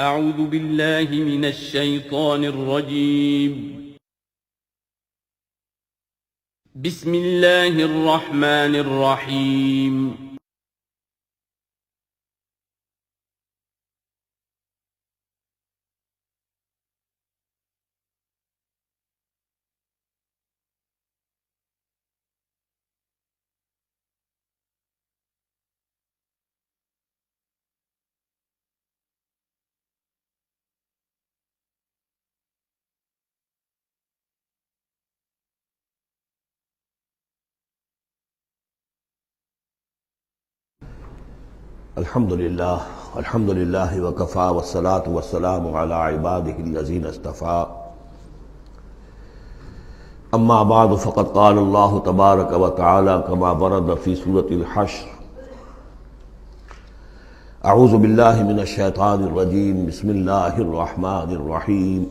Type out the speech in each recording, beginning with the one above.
اعوذ باللہ من الشیطان الرجیم بسم اللہ الرحمن الرحیم الحمدللہ وکفی والصلاة والسلام علی عبادہ الذین اصطفی اما بعد فقد قال اللہ تبارک وتعالی کما ورد فی سورۃ الحشر اعوذ باللہ من الشیطان الرجیم بسم اللہ الرحمن الرحیم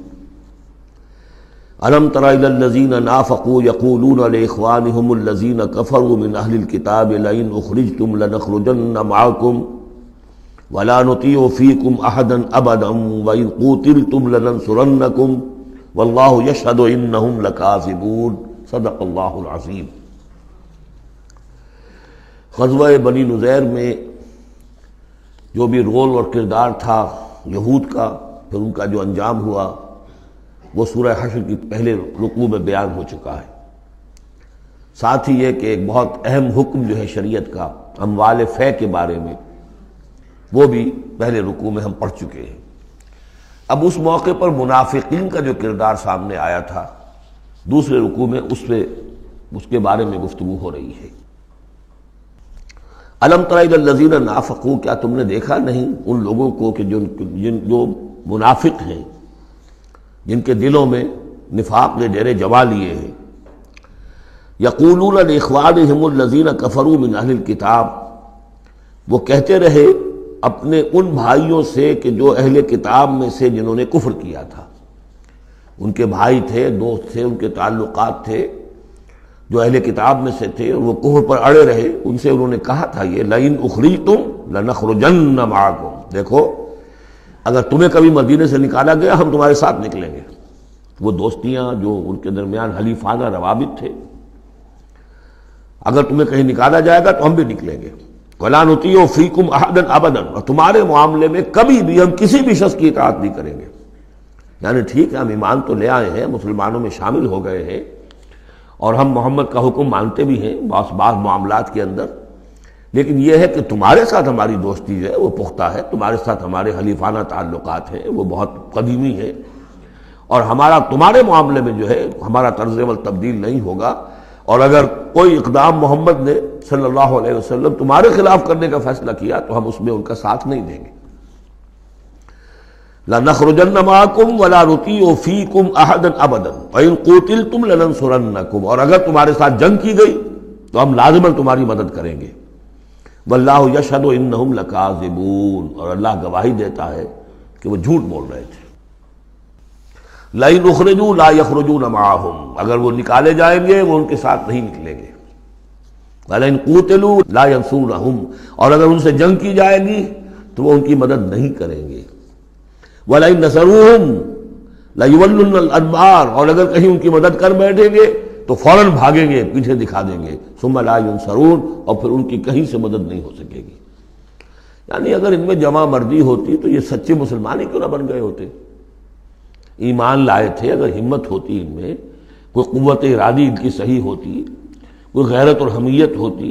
الم تر الی الذین نافقوا یقولون لاخوانهم الذین کفروا من اہل الکتاب لئن اخرجتم لنخرجن معکم ولا نطیع فیکم احدا ابدا وان قوتلتم لننصرنکم واللہ یشہد انہم لکاذبون صدق اللہ العظیم۔ غزوہ بنی نذیر میں جو بھی رول اور کردار تھا یہود کا، پھر ان کا جو انجام ہوا، وہ سورہ حشر کی پہلے رکوع میں بیان ہو چکا ہے۔ ساتھ ہی یہ کہ ایک بہت اہم حکم جو ہے شریعت کا اموال فے کے بارے میں، وہ بھی پہلے رکوع میں ہم پڑھ چکے ہیں۔ اب اس موقع پر منافقین کا جو کردار سامنے آیا تھا دوسرے رکوع میں، اس کے بارے میں گفتگو ہو رہی ہے۔ الم تر الی الذین نافقوا، کیا تم نے دیکھا نہیں ان لوگوں کو کہ جو منافق ہیں، جن کے دلوں میں نفاق نے ڈیرے جما لیے ہیں۔ یقولون لاخوانہم الذین کفروا من اہل الکتاب، وہ کہتے رہے اپنے ان بھائیوں سے کہ جو اہل کتاب میں سے جنہوں نے کفر کیا تھا، ان کے بھائی تھے، دوست تھے، ان کے تعلقات تھے، جو اہل کتاب میں سے تھے، وہ کفر پر اڑے رہے۔ ان سے انہوں نے کہا تھا یہ لئن اخرجتم لنخرجن معکم، دیکھو اگر تمہیں کبھی مدینے سے نکالا گیا ہم تمہارے ساتھ نکلیں گے۔ وہ دوستیاں جو ان کے درمیان حلیفانہ روابط تھے، اگر تمہیں کہیں نکالا جائے گا تو ہم بھی نکلیں گے۔ وَلَا نُطِيعُ فِيكُمْ أَحَدًا أَبَدًا، اور تمہارے معاملے میں کبھی بھی ہم کسی بھی شخص کی اطاعت نہیں کریں گے۔ یعنی ٹھیک ہے ہم ایمان تو لے آئے ہیں، مسلمانوں میں شامل ہو گئے ہیں، اور ہم محمد کا حکم مانتے بھی ہیں بعض معاملات کے اندر، لیکن یہ ہے کہ تمہارے ساتھ ہماری دوستی ہے وہ پختہ ہے، تمہارے ساتھ ہمارے حلیفانہ تعلقات ہیں وہ بہت قدیمی ہے، اور ہمارا تمہارے معاملے میں جو ہے ہمارا طرز عمل تبدیل نہیں ہوگا، اور اگر کوئی اقدام محمد نے صلی اللہ علیہ وسلم تمہارے خلاف کرنے کا فیصلہ کیا تو ہم اس میں ان کا ساتھ نہیں دیں گے۔ لَنَخْرُجَنَّ مَعَكُمْ وَلَا نُطِيعُ فِيكُمْ أَحَدًا أَبَدًا وَإِن قُوتِلْتُمْ لَنَنصُرَنَّكُمْ، اور اگر تمہارے ساتھ جنگ کی گئی تو ہم لازماً تمہاری مدد کریں گے۔ وَاللَّهُ يَشْهَدُ إِنَّهُمْ لَكَاذِبُونَ، اور اللہ گواہی دیتا ہے کہ وہ جھوٹ بول رہے تھے۔ لَئِنْ أُخْرِجُوا لَا يَخْرُجُونَ مَعَهُمْ، اگر وہ نکالے جائیں گے وہ ان کے ساتھ نہیں نکلیں گے۔ وَلَئِنْ قُوتِلُوا لَا يَنصُرُونَهُمْ، اور اگر ان سے جنگ کی جائے گی تو وہ ان کی مدد نہیں کریں گے۔ وَلَئِنْ نَصَرُوهُمْ لَيُوَلُّنَّ الْأَدْبَارَ، اور اگر کہیں ان کی مدد کر بیٹھیں گے تو فوراً بھاگیں گے، پیچھے دکھا دیں گے۔ ثُمَّ لَا يُنصَرُونَ، اور پھر ان کی کہیں سے مدد نہیں ہو سکے گی۔ یعنی اگر ان میں جمع مردی ہوتی تو یہ سچے مسلمان ہی کیوں نہ بن گئے ہوتے؟ ایمان لائے تھے، اگر ہمت ہوتی ان میں، کوئی قوت ارادی ان کی صحیح ہوتی، کوئی غیرت اور حمیت ہوتی،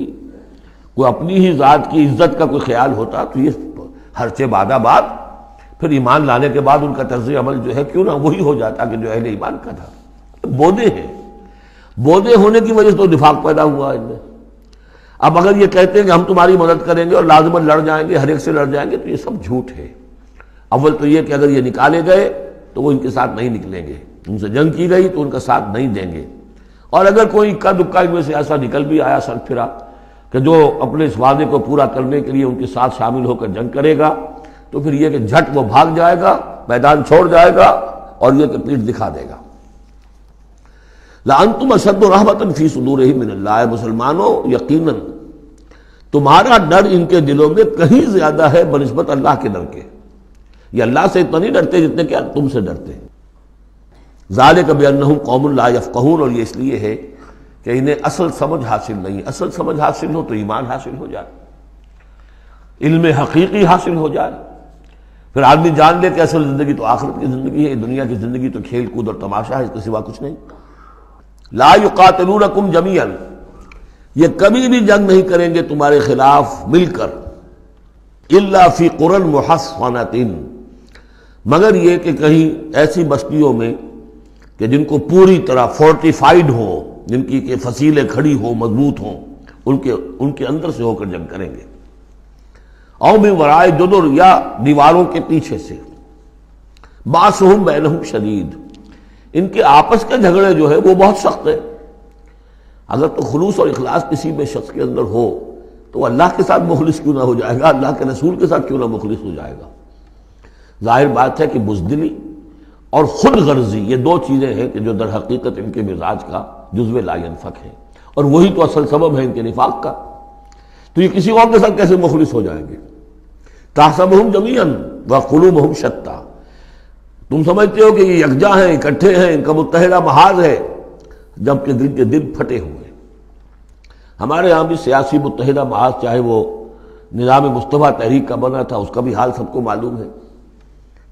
کوئی اپنی ہی ذات کی عزت کا کوئی خیال ہوتا، تو یہ ہرچے بعد بعد پھر ایمان لانے کے بعد ان کا طرز عمل جو ہے کیوں نہ وہی ہو جاتا کہ جو اہل ایمان کا تھا۔ بودے ہیں، بودے ہونے کی وجہ سے تو نفاق پیدا ہوا ان میں۔ اب اگر یہ کہتے ہیں کہ ہم تمہاری مدد کریں گے اور لازماً لڑ جائیں گے، ہر ایک سے لڑ جائیں گے، تو یہ سب جھوٹ ہے۔ اول تو یہ کہ اگر یہ نکالے گئے تو وہ ان کے ساتھ نہیں نکلیں گے، ان سے جنگ کی گئی تو ان کا ساتھ نہیں دیں گے، اور اگر کوئی اکا دکا ان میں سے ایسا نکل بھی آیا سر پھرا کہ جو اپنے اس وعدے کو پورا کرنے کے لیے ان کے ساتھ شامل ہو کر جنگ کرے گا، تو پھر یہ کہ جھٹ وہ بھاگ جائے گا، میدان چھوڑ جائے گا، اور یہ کہ پیٹھ دکھا دے گا۔ لَأَنْتُمْ أَشَدُّ رَهْبَةً فِي صُدُورِهِم مِّنَ اللَّهِ، مسلمانوں یقیناً تمہارا ڈر ان کے دلوں میں کہیں زیادہ ہے بنسبت اللہ کے ڈر کے۔ یہ اللہ سے اتنا نہیں ڈرتے جتنے کہ تم سے ڈرتے ہیں۔ ذالک بانہم قوم لا یفقہون، اور یہ اس لیے ہے کہ انہیں اصل سمجھ حاصل نہیں۔ اصل سمجھ حاصل ہو تو ایمان حاصل ہو جائے، علم حقیقی حاصل ہو جائے، پھر آدمی جان لے کہ اصل زندگی تو آخرت کی زندگی ہے، دنیا کی زندگی تو کھیل کود اور تماشا ہے، اس کے سوا کچھ نہیں۔ لا یقاتلونکم جمیعا، یہ کبھی بھی جنگ نہیں کریں گے تمہارے خلاف مل کر، الا فی قری محصنۃ، مگر یہ کہ کہیں ایسی بستیوں میں کہ جن کو پوری طرح فورٹیفائیڈ ہو، جن کی کہ فصیلیں کھڑی ہوں، مضبوط ہوں، ان کے اندر سے ہو کر جنگ کریں گے، او من ورائے جدر، یا دیواروں کے پیچھے سے، باسہم بینہم شدید، ان کے آپس کے جھگڑے جو ہے وہ بہت سخت ہے۔ اگر تو خلوص اور اخلاص کسی میں شخص کے اندر ہو تو اللہ کے ساتھ مخلص کیوں نہ ہو جائے گا، اللہ کے رسول کے ساتھ کیوں نہ مخلص ہو جائے گا۔ ظاہر بات ہے کہ بزدلی اور خود غرضی، یہ دو چیزیں ہیں کہ جو در حقیقت ان کے مزاج کا جزو لا ینفک ہے، اور وہی تو اصل سبب ہے ان کے نفاق کا۔ تو یہ کسی اور کے ساتھ کیسے مخلص ہو جائیں گے؟ تحسبہم جمیعا وقلوبہم شتیٰ، تم سمجھتے ہو کہ یہ یکجا ہیں، اکٹھے ہیں، ان کا متحدہ محاذ ہے، جبکہ دل کے دل پھٹے ہوئے۔ ہمارے ہاں بھی سیاسی متحدہ محاذ، چاہے وہ نظام مصطفیٰ تحریک کا بنا تھا، اس کا بھی حال سب کو معلوم ہے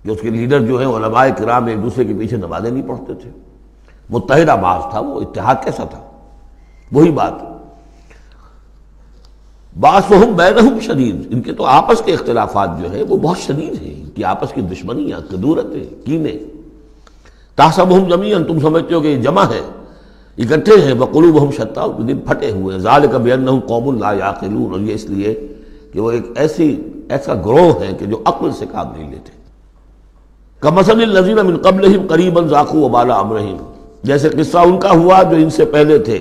کہ اس کے لیڈر جو ہیں علماء کرام ایک دوسرے کے پیچھے نمازیں نہیں پڑھتے تھے، متحدہ محاذ تھا وہ، اتحاد کیسا تھا؟ وہی بات، باسہم بینہم شدید، ان کے تو آپس کے اختلافات جو ہے وہ بہت شدید ہیں، ان کی آپس کی دشمنیاں، کدورتیں، کینے۔ تحسبہم جمیعا، تم سمجھتے ہو کہ یہ جمع ہے، اکٹھے ہیں، وقلوبہم شتیٰ، ان کے دل پھٹے ہوئے ہیں۔ ذالک بانہم قوم لا یعقلون، اور یہ اس لیے کہ وہ ایک ایسا گروہ ہے کہ جو عقل سے کام نہیں لیتے۔ کمثل الذین من قبلہم قریبا ذاقوا وبال امرہم، جیسے قصہ ان کا ہوا جو ان سے پہلے تھے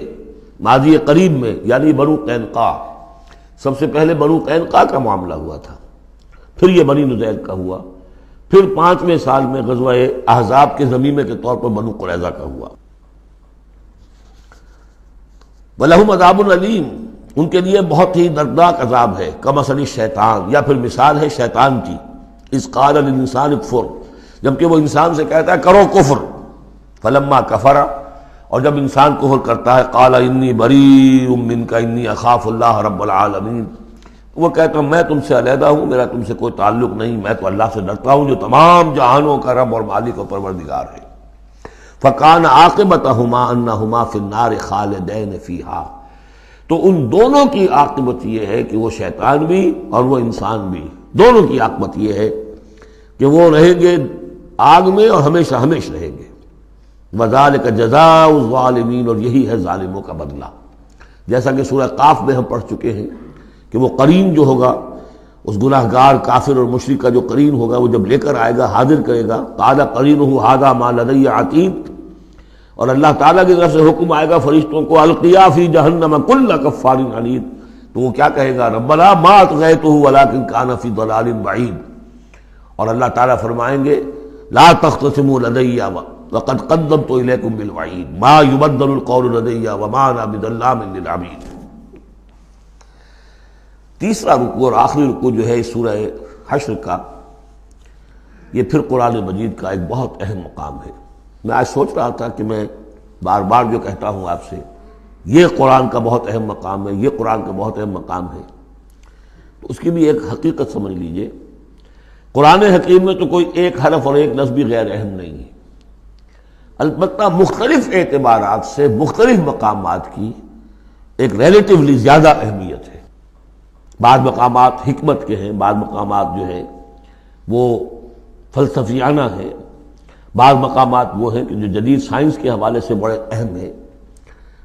ماضی قریب میں، یعنی بنو قینقاع۔ سب سے پہلے بنو قینقاع کا معاملہ ہوا تھا، پھر یہ بنی نضیر کا ہوا، پھر 5ویں سال میں غزوہ احزاب کے ضمیمے کے طور پر بنو قریظہ کا ہوا۔ وَلَهُمْ عَذَابٌ أَلِيمٌ، ان کے لیے بہت ہی دردناک عذاب ہے۔ کمثل الشیطان، یا پھر مثال ہے شیطان کی، اذ قال للانسان اکفر، جبکہ وہ انسان سے کہتا ہے کرو کفر، فلما کفر، اور جب انسان کفر کرتا ہے، قال انی بریء منک انی اخاف اللہ رب العالمین، وہ کہتا ہوں میں تم سے علیحدہ ہوں، میرا تم سے کوئی تعلق نہیں، میں تو اللہ سے ڈرتا ہوں جو تمام جہانوں کا رب اور مالک و پروردگار ہے۔ فَكَانَ عَاقِبَتَهُمَا أَنَّهُمَا فِي النَّارِ خَالِدَيْنِ فِيهَا، تو ان دونوں کی عاقبت یہ ہے کہ وہ شیطان بھی اور وہ انسان بھی، دونوں کی عاقبت یہ ہے کہ وہ رہیں گے آگ میں اور ہمیشہ ہمیشہ رہیں گے۔ وَذَلِكَ جَزَاءُ الظَّالِمِينَ، اور یہی ہے ظالموں کا بدلہ، جیسا کہ سورہ قاف میں ہم پڑھ چکے ہیں کہ وہ قرین جو ہوگا، اس گناہگار کافر اور مشرک کا جو قرین ہوگا، وہ جب لے کر آئے گا، حاضر کرے گا، قَالَ قَرِينُهُ هَذَا مَا لَدَيَّ عَتِيدٌ، اور اللہ تعالیٰ کی طرف سے حکم آئے گا فرشتوں کو، القیا فی جہنم کل کفار عنید، تو وہ کیا کہے گا، ربنا ما اطغیتہ ولکن کان فی ضلال بعید، اور اللہ تعالیٰ فرمائیں گے لا تختصموا لدی وقد قدمت الیکم بالوعید ما یبدل القول لدی وما انا بظلام للعبید۔ تیسرا رکوع اور آخری رکوع جو ہے اس سورہ حشر کا، یہ پھر قرآن مجید کا ایک بہت اہم مقام ہے۔ میں آج سوچ رہا تھا کہ میں بار بار جو کہتا ہوں آپ سے، یہ قرآن کا بہت اہم مقام ہے، یہ قرآن کا بہت اہم مقام ہے، تو اس کی بھی ایک حقیقت سمجھ لیجئے۔ قرآن حکیم میں تو کوئی ایک حرف اور ایک لفظ بھی غیر اہم نہیں ہے، البتہ مختلف اعتبارات سے مختلف مقامات کی ایک ریلیٹیولی زیادہ اہمیت ہے۔ بعض مقامات حکمت کے ہیں، بعض مقامات جو ہیں وہ فلسفیانہ ہیں، بعض مقامات وہ ہیں کہ جو جدید سائنس کے حوالے سے بڑے اہم ہیں،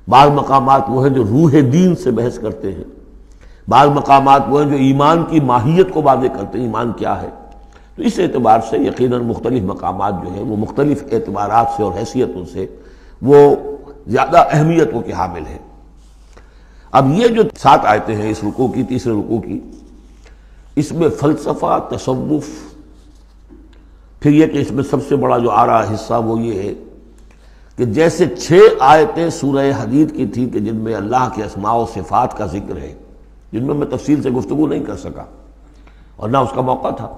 بعض مقامات وہ ہیں جو روح دین سے بحث کرتے ہیں، بعض مقامات وہ ہیں جو ایمان کی ماہیت کو واضح کرتے ہیں، ایمان کیا ہے۔ تو اس اعتبار سے یقیناً مختلف مقامات جو ہیں وہ مختلف اعتبارات سے اور حیثیتوں سے وہ زیادہ اہمیتوں کے حامل ہیں۔ اب یہ جو 7 آیتیں ہیں اس رکوع کی، تیسرے رکوع کی، اس میں فلسفہ، تصوف، پھر یہ کہ اس میں سب سے بڑا جو آ رہا حصہ وہ یہ ہے کہ جیسے 6 آیتیں سورہ حدید کی تھیں کہ جن میں اللہ کے اسماء و صفات کا ذکر ہے، جن میں تفصیل سے گفتگو نہیں کر سکا اور نہ اس کا موقع تھا،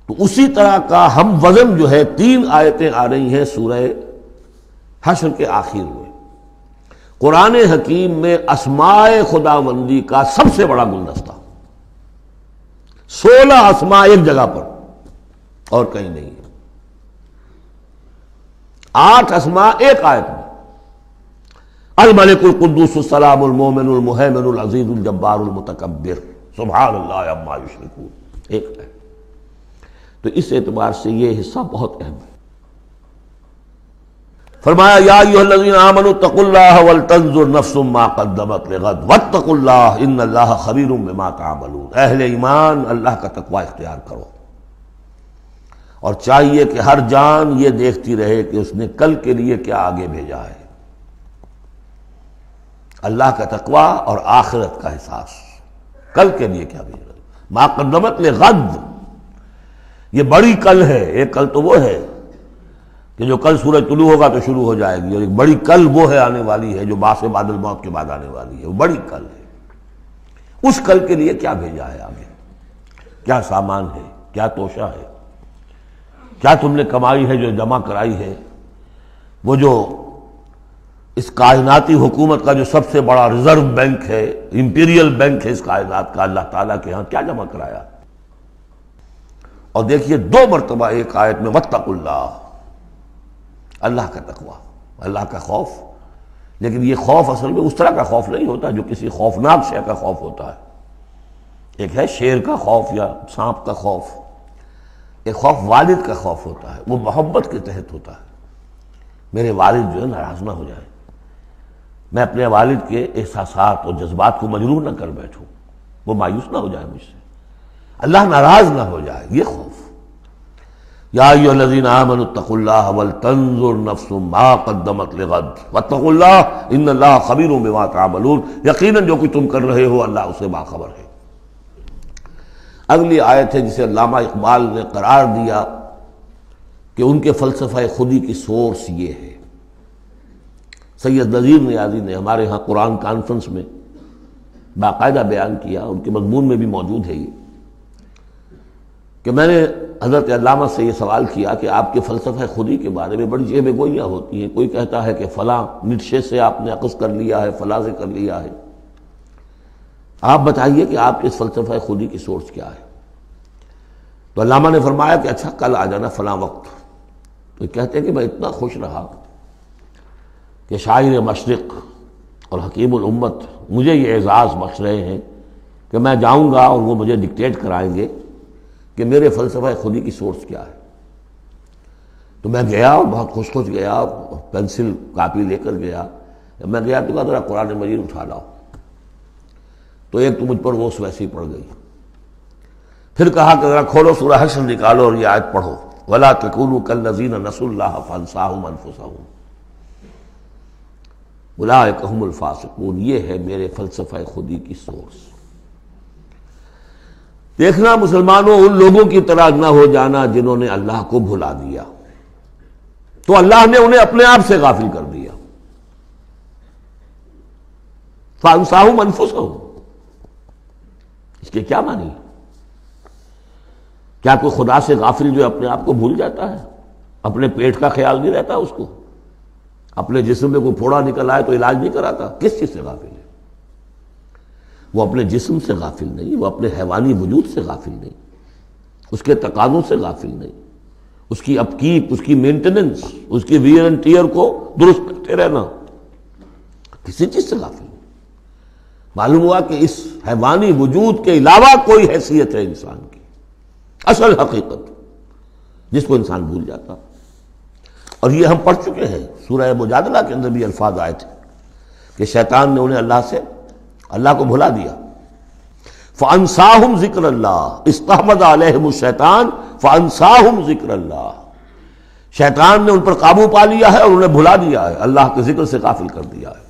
تو اسی طرح کا ہم وزن جو ہے 3 آیتیں آ رہی ہیں سورہ حشر کے آخر میں. قرآن حکیم میں اسماء خداوندی کا سب سے بڑا گلدستہ، 16 اسماء ایک جگہ پر اور کہیں نہیں ہے. 8 اسماء ایک آیت میں، الملک القدوس السلام المومن المہیمن العزیز الجبار المتکبر سبحان اللہ عما یشرکون، ایک ہے. تو اس اعتبار سے یہ حصہ بہت اہم ہے. فرمایا یا ایھا الذین آمنوا اتقوا اللہ ولتنظر نفس ما قدمت لغد واتقوا اللہ ان اللہ خبیر بما تعملون. اہل ایمان اللہ کا تقوی اختیار کرو، اور چاہیے کہ ہر جان یہ دیکھتی رہے کہ اس نے کل کے لیے کیا آگے بھیجا ہے. اللہ کا تقوی اور آخرت کا احساس، کل کے لیے کیا بھیجا. ما قدمت لغد، یہ بڑی کل ہے. ایک کل تو وہ ہے کہ جو کل سورج طلوع ہوگا تو شروع ہو جائے گی، اور ایک بڑی کل وہ ہے آنے والی ہے جو بعث بعد الموت کے بعد آنے والی ہے. وہ بڑی کل ہے. اس کل کے لیے کیا بھیجا ہے آگے، کیا سامان ہے، کیا توشہ ہے، کیا تم نے کمائی ہے جو جمع کرائی ہے. وہ جو اس کائناتی حکومت کا جو سب سے بڑا ریزرو بینک ہے، امپیریل بینک ہے اس کائنات کا، اللہ تعالیٰ کے ہاں کیا جمع کرایا. اور دیکھیے 2 مرتبہ ایک آیت میں واتقوا اللہ، اللہ کا تقوی، اللہ کا خوف. لیکن یہ خوف اصل میں اس طرح کا خوف نہیں ہوتا جو کسی خوفناک شے کا خوف ہوتا ہے. ایک ہے شیر کا خوف یا سانپ کا خوف، ایک خوف والد کا خوف ہوتا ہے، وہ محبت کے تحت ہوتا ہے. میرے والد جو ہے ناراض نہ ہو جائے، میں اپنے والد کے احساسات اور جذبات کو مجروح نہ کر بیٹھوں، وہ مایوس نہ ہو جائے مجھ سے، اللہ ناراض نہ ہو جائے. یہ خوف. یا ایھا الذین آمنوا اتقوا اللہ ولتنظر نفس ما قدمت لغد واتقوا اللہ ان اللہ خبیر بما تعملون. یقیناً جو کچھ تم کر رہے ہو اللہ اسے باخبر ہے. اگلی آیت ہے جسے علامہ اقبال نے قرار دیا کہ ان کے فلسفہ خودی کی سورس یہ ہے. سید نذیر نیازی نے ہمارے ہاں قرآن کانفرنس میں باقاعدہ بیان کیا، ان کے مضمون میں بھی موجود ہے یہ، کہ میں نے حضرت علامہ سے یہ سوال کیا کہ آپ کے فلسفہ خودی کے بارے میں بڑی جیب گوئیاں ہوتی ہیں. کوئی کہتا ہے کہ فلاں نیٹشے سے آپ نے اخذ کر لیا ہے، فلاں سے کر لیا ہے. آپ بتائیے کہ آپ کے اس فلسفہ خودی کی سورس کیا ہے. تو علامہ نے فرمایا کہ اچھا کل آ جانا فلاں وقت. تو کہتے ہیں کہ میں اتنا خوش رہا کہ شاعر مشرق اور حکیم الامت مجھے یہ اعزاز بخش رہے ہیں کہ میں جاؤں گا اور وہ مجھے ڈکٹیٹ کرائیں گے کہ میرے فلسفہ خودی کی سورس کیا ہے. تو میں گیا اور بہت خوش گیا، پینسل کاپی لے کر گیا. میں گیا تو کہا ذرا قرآن مجید اٹھا لاؤ. تو ایک تو مجھ پر وہ ویسی پڑ گئی. پھر کہا کہ ذرا کھولو سورہ حشر نکالو اور یہ آیت پڑھو، وَلَا تَكُونُوا كَالَّذِينَ نَسُوا اللَّهَ فَأَنسَاهُمْ أَنفُسَهُمْ أُولَٰئِكَ هُمُ الْفَاسِقُونَ. یہ ہے میرے فلسفہ خودی کی سورس. دیکھنا مسلمانوں، ان لوگوں کی طرح نہ ہو جانا جنہوں نے اللہ کو بھلا دیا، تو اللہ نے انہیں اپنے آپ سے غافل کر دیا. فَأَنسَاهُمْ أَنفُسَهُمْ، اس کے کیا معنی؟ کیا کوئی خدا سے غافل جو اپنے آپ کو بھول جاتا ہے؟ اپنے پیٹ کا خیال نہیں رہتا اس کو؟ اپنے جسم میں کوئی پھوڑا نکل آئے تو علاج نہیں کراتا؟ کس چیز سے غافل ہے؟ وہ اپنے جسم سے غافل نہیں، وہ اپنے حیوانی وجود سے غافل نہیں، اس کے تقاضوں سے غافل نہیں، اس کی اپ کیپ، اس کی مینٹیننس، اس کی ویئر اینڈ ٹیئر کو درست کرتے رہنا، کسی چیز سے غافل نہیں. معلوم ہوا کہ اس حیوانی وجود کے علاوہ کوئی حیثیت ہے انسان کی، اصل حقیقت جس کو انسان بھول جاتا. اور یہ ہم پڑھ چکے ہیں سورہ مجادلہ کے اندر بھی الفاظ آئے تھے کہ شیطان نے انہیں اللہ کو بھلا دیا. فَأَنسَاهُمْ ذِكْرَ اللَّهِ اسْتَحْوَذَ عَلَيْهِمُ الشَّيْطَانُ فَأَنسَاهُمْ ذِكْرَ اللَّهِ. شیطان نے ان پر قابو پا لیا ہے اور انہیں بھلا دیا ہے، اللہ کے ذکر سے غافل کر دیا ہے.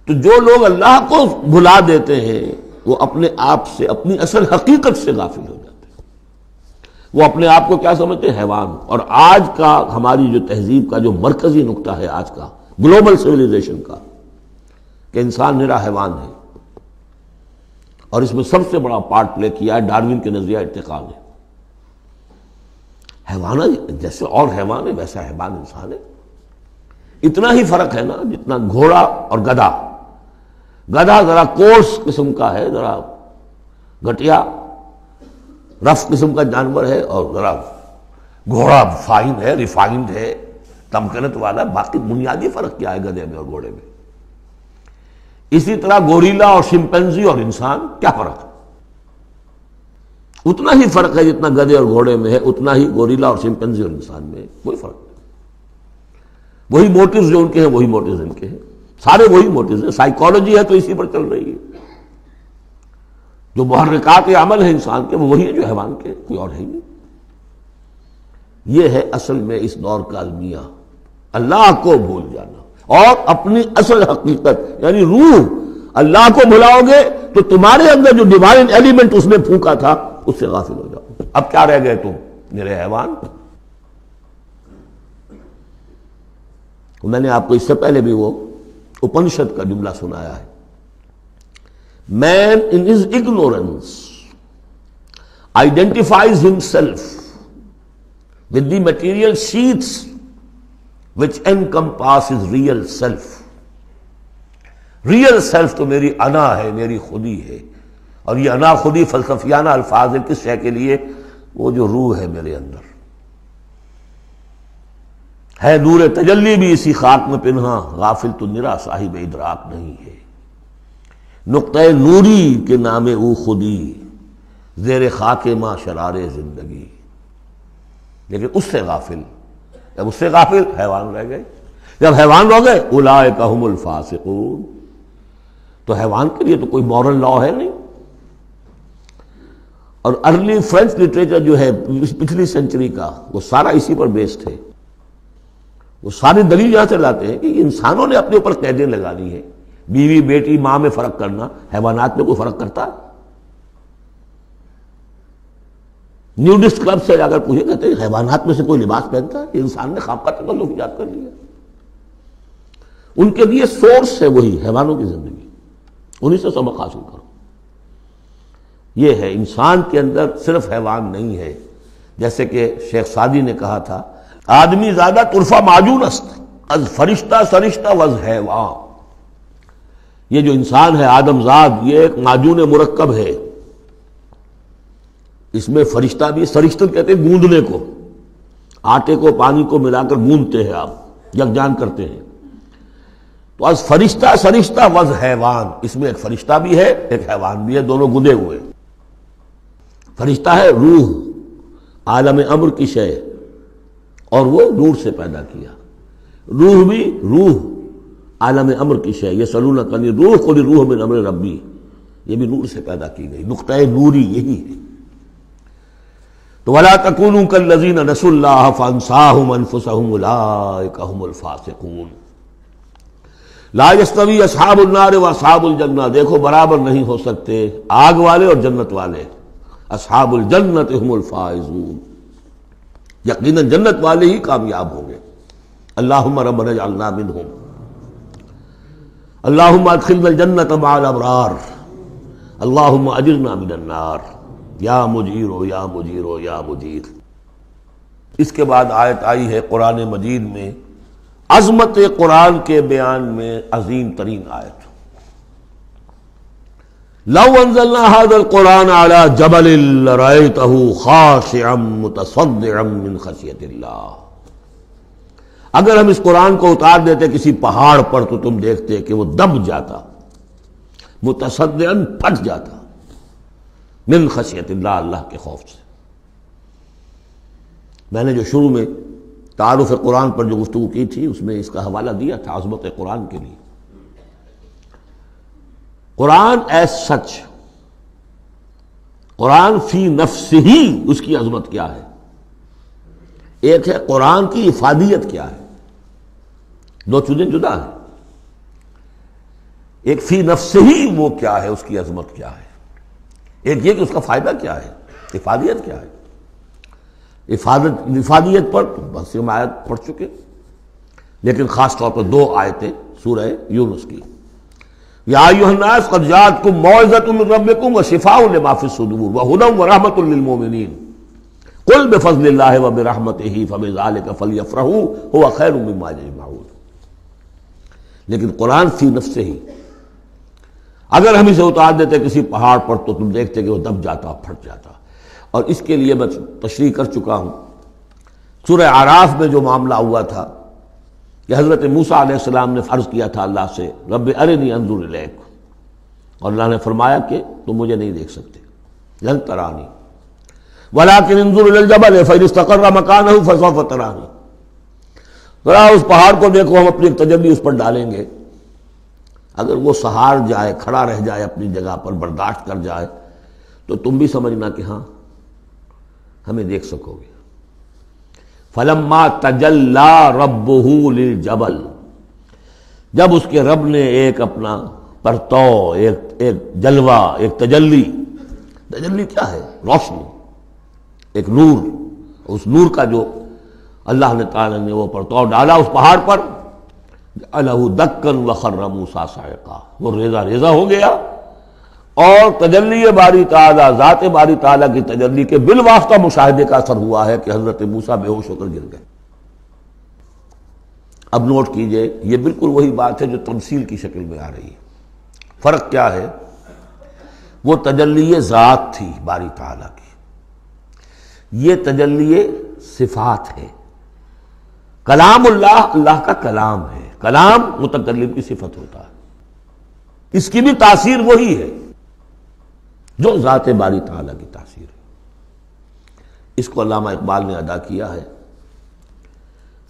تو جو لوگ اللہ کو بھلا دیتے ہیں وہ اپنے آپ سے، اپنی اصل حقیقت سے غافل ہو جاتے ہیں. وہ اپنے آپ کو کیا سمجھتے ہیں؟ حیوان. اور آج کا ہماری جو تہذیب کا جو مرکزی نقطہ ہے آج کا گلوبل سویلائزیشن کا، کہ انسان نرا حیوان ہے. اور اس میں سب سے بڑا پارٹ پلے کیا ہے ڈاروین کے نظریہ ارتقاء نے. حیوان جیسے اور حیوان ہے ویسا حیوان انسان ہے. اتنا ہی فرق ہے نا جتنا گھوڑا اور گدھا. گدھا ذرا کورس قسم کا ہے، ذرا گھٹیا رف قسم کا جانور ہے، اور ذرا گھوڑا فائن ہے، ریفائنڈ ہے، تمکنت والا. باقی بنیادی فرق کیا ہے گدھے میں اور گھوڑے میں؟ اسی طرح گوریلا اور شمپینزی اور انسان، کیا فرق ہے؟ اتنا ہی فرق ہے جتنا گدھے اور گھوڑے میں ہے، اتنا ہی گوریلا اور شمپینزی اور انسان میں ہے. کوئی فرق نہیں. وہی موٹیوز جو ان کے ہیں وہی موٹیوز ان کے ہیں، سارے وہی موٹیوز ہیں. سائیکالوجی ہے تو اسی پر چل رہی ہے. جو محرکات عمل ہے انسان کے وہ وہی ہے جو حیوان کے، کوئی اور ہے ہی نہیں. یہ ہے اصل میں اس دور کا المیہ، اللہ کو بھول جانا اور اپنی اصل حقیقت یعنی روح. اللہ کو بھلاؤ گے تو تمہارے اندر جو ڈیوائن ایلیمنٹ اس نے پھونکا تھا اس سے غافل ہو جاؤ. اب کیا رہ گئے تم میرے حیوان؟ میں نے آپ کو اس سے پہلے بھی وہ اپنشد کا جملہ سنایا ہے. Man in his ignorance identifies himself with the material sheaths which encompass his real self. Real self تو میری انا ہے، میری خودی ہے. اور یہ انا خودی فلسفیانہ الفاظ ہے کس شے کے لیے؟ وہ جو روح ہے میرے اندر ہے، نور تجلی بھی اسی خاک میں پنہاں، غافل تو نرا صاحب ادراک نہیں ہے. نقطۂ نوری کے نام او خودی، زیر خاک ماں شرار زندگی. لیکن اس سے غافل، جب اس سے غافل حیوان رہ گئے. جب حیوان رہ گئے اولئک ھم الفاسقون، تو حیوان کے لیے تو کوئی مورل لا ہے نہیں. اور ارلی فرینچ لٹریچر جو ہے پچھلی سینچری کا وہ سارا اسی پر بیسڈ ہے. وہ ساری دلیل یہاں سے لاتے ہیں کہ انسانوں نے اپنے اوپر قیدیں لگانی ہے. بیوی بیٹی ماں میں فرق کرنا، حیوانات میں کوئی فرق کرتا ہے؟ نیوڈسٹ کلب سے اگر پوچھے کہتے ہیں حیوانات میں سے کوئی لباس پہنتا ہے؟ انسان نے خام کا تکلف ایجاد کر لیا. ان کے لیے سورس ہے وہی حیوانوں کی زندگی، انہی سے سبق حاصل کرو. یہ ہے انسان کے اندر صرف حیوان نہیں ہے. جیسے کہ شیخ سعدی نے کہا تھا آدمی زیادہ طرفہ معجون است از فرشتہ سرشتہ وز حیوان. یہ جو انسان ہے آدم زاد یہ ایک معجون مرکب ہے. اس میں فرشتہ بھی، سرشتہ کہتے ہیں گوندنے کو، آٹے کو پانی کو ملا کر گوندتے ہیں آپ، یکجان کرتے ہیں. تو از فرشتہ سرشتہ وز حیوان، اس میں ایک فرشتہ بھی ہے ایک حیوان بھی ہے، دونوں گندے ہوئے. فرشتہ ہے روح، عالم امر کی شے، اور وہ نور سے پیدا کیا. روح بھی روح عالم امر کی شے، یسألونک عن الروح قل الروح من امر ربی، یہ بھی نور سے پیدا کی گئی. نقطۂ نوری یہی ہے. تو ولا تکونوا کالذین نسوا اللہ فانساہم انفسہم اولئک ھم الفاسقون. لا یستوی اصحاب النار واصحاب الجنہ، دیکھو برابر نہیں ہو سکتے آگ والے اور جنت والے. اصحاب الجنت ھم الفائزون، یقیناً جنت والے ہی کامیاب ہوں گے. اللہم ربنا اجعلنا منہم، اللہم ادخلنا الجنت مع الابرار، اللہم اجرنا من النار، یا مجیرو یا مجیرو یا مجیر. اس کے بعد آیت آئی ہے قرآن مجید میں عظمت قرآن کے بیان میں عظیم ترین آیت. لو انزلنا هذا القرآن على جبل لرأيته خاشعا متصدعا من خشیۃ اللہ. اگر ہم اس قرآن کو اتار دیتے کسی پہاڑ پر تو تم دیکھتے کہ وہ دب جاتا، متصدعا پھٹ جاتا، من خشیۃ اللہ، اللہ کے خوف سے. میں نے جو شروع میں تعارف قرآن پر جو گفتگو کی تھی اس میں اس کا حوالہ دیا تھا عظمت قرآن کے لیے. قرآن ایز سچ، قرآن فی نفسہ ہی اس کی عظمت کیا ہے. ایک ہے قرآن کی افادیت کیا ہے، دو چیزیں جدا ہیں. ایک فی نفسہ ہی وہ کیا ہے، اس کی عظمت کیا ہے. ایک یہ کہ اس کا فائدہ کیا ہے، افادیت کیا ہے. افادیت پر بس ہم آیت پڑھ چکے، لیکن خاص طور پر دو آیتیں سورہ یونس کی. یا ایھا الناس قد جاءتکم موعظۃ من ربکم وشفاء لما فی الصدور وہدی ورحمۃ للمؤمنین. قل بفضل اللہ وبرحمتہ فبذلک فلیفرحوا هو خیر مما یجمعون. لیکن قرآن فی نفسہ ہی اگر ہم اسے اتار دیتے کسی پہاڑ پر تو تم دیکھتے کہ وہ دب جاتا پھٹ جاتا. اور اس کے لیے میں تشریح کر چکا ہوں سورہ اعراف میں جو معاملہ ہوا تھا کہ حضرت موسیٰ علیہ السلام نے عرض کیا تھا اللہ سے رب ارنی انظر الیک، اور اللہ نے فرمایا کہ تم مجھے نہیں دیکھ سکتے، لن ترانی ولکن انظر الی الجبل فإن استقر مکانہ فسوف ترانی. ذرا اس پہاڑ کو دیکھو، ہم اپنی تجلی اس پر ڈالیں گے، اگر وہ سہار جائے، کھڑا رہ جائے اپنی جگہ پر، برداشت کر جائے، تو تم بھی سمجھنا کہ ہاں ہمیں دیکھ سکو گے. فلما تجلی ربہ للجبل، جب اس کے رب نے ایک اپنا پرتو، ایک جلوہ، ایک تجلی کیا ہے؟ روشنی، ایک نور، اس نور کا جو اللہ نے تعالی نے وہ پرتو ڈالا اس پہاڑ پر، جعلہ دکا وخر موسیٰ صعقا، وہ ریزہ ریزہ ہو گیا. اور تجلی باری تعالی، ذات باری تعالی کی تجلی کے بالواسطہ مشاہدے کا اثر ہوا ہے کہ حضرت موسیٰ بے ہوش ہو کر گر گئے. اب نوٹ کیجئے، یہ بالکل وہی بات ہے جو تمثیل کی شکل میں آ رہی ہے. فرق کیا ہے؟ وہ تجلی ذات تھی باری تعالی کی، یہ تجلی صفات ہے. کلام اللہ، اللہ کا کلام ہے، کلام متکلم کی صفت ہوتا ہے، اس کی بھی تاثیر وہی ہے جو ذات باری تعالیٰ کی تاثیر ہے. اس کو علامہ اقبال نے ادا کیا ہے،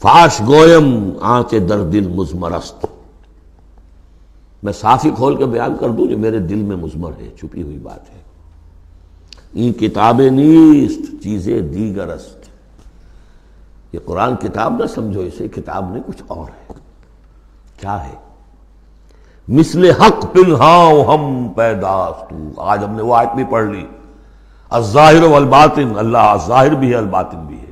فاش گویم آنچ در دل مضمرست. میں صاف ہی کھول کے بیان کر دوں جو میرے دل میں مضمر ہے، چھپی ہوئی بات ہے. این کتابیں نیست چیزیں دیگر است. یہ قرآن کتاب نہ سمجھو اسے، کتاب نہیں کچھ اور ہے. کیا ہے؟ مثل حق پنہاں ہم پیداست. آج ہم نے وہ آیت بھی پڑھ لی، الظاہر والباطن، اللہ الظاہر بھی ہے الباطن بھی ہے.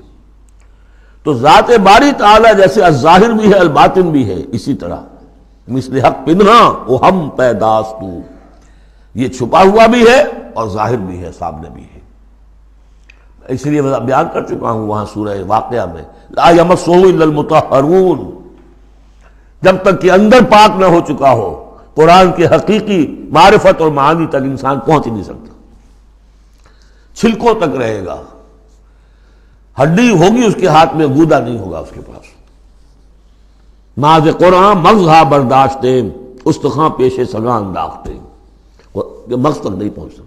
تو ذات باری تعالیٰ جیسے الظاہر بھی ہے الباطن بھی ہے، اسی طرح مثل حق پنہاں وہ ہم پیداست، یہ چھپا ہوا بھی ہے اور ظاہر بھی ہے، سامنے بھی ہے. اس لیے میں بیان کر چکا ہوں وہاں سورہ واقعہ میں، لا یمسہ الا المطہرون، جب تک کہ اندر پاک نہ ہو چکا ہو قرآن کے حقیقی معرفت اور معانی تک انسان پہنچ نہیں سکتا. چھلکوں تک رہے گا، ہڈی ہوگی اس کے ہاتھ میں، گودا نہیں ہوگا اس کے پاس. ماذ قرآن مغزہ برداشتے استخاں پیش سگاں انداختے، مغز تک نہیں پہنچ سکتا.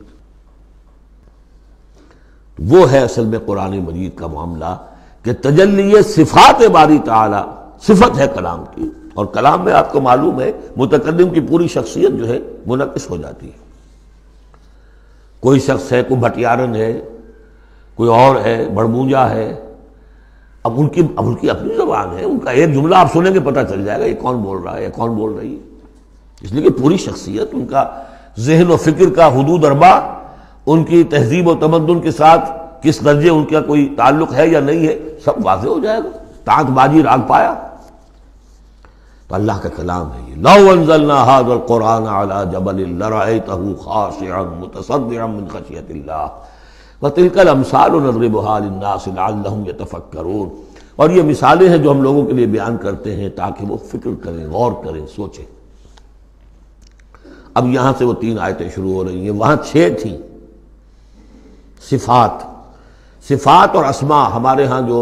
وہ ہے اصل میں قرآن مجید کا معاملہ کہ تجلی صفات باری تعالی صفت ہے کلام کی، اور کلام میں آپ کو معلوم ہے متکلم کی پوری شخصیت جو ہے منعکس ہو جاتی ہے. کوئی شخص ہے، کوئی بھٹیارن ہے، کوئی اور ہے، بڑمونجا ہے، اب ان کی اپنی زبان ہے، ان کا ایک جملہ آپ سنیں گے پتہ چل جائے گا یہ کون بول رہا ہے، یہ کون بول رہی ہے. اس لیے کہ پوری شخصیت، ان کا ذہن و فکر کا حدود اربع، ان کی تہذیب و تمدن کے ساتھ کس درجے ان کا کوئی تعلق ہے یا نہیں ہے، سب واضح ہو جائے گا. تانت بازی راگ پایا. تو اللہ کا کلام ہے یہ. لو انزلنا هذا القرآن على جبل لرأيته خاشعا متصدعا من خشية الله وتلك الامثال نضربها للناس لعلهم يتفكرون. اور یہ مثالیں ہیں جو ہم لوگوں کے لیے بیان کرتے ہیں تاکہ وہ فکر کریں، غور کریں، سوچیں. اب یہاں سے وہ 3 آیتیں شروع ہو رہی ہیں، وہاں 6 تھیں. صفات اور اسماء ہمارے ہاں جو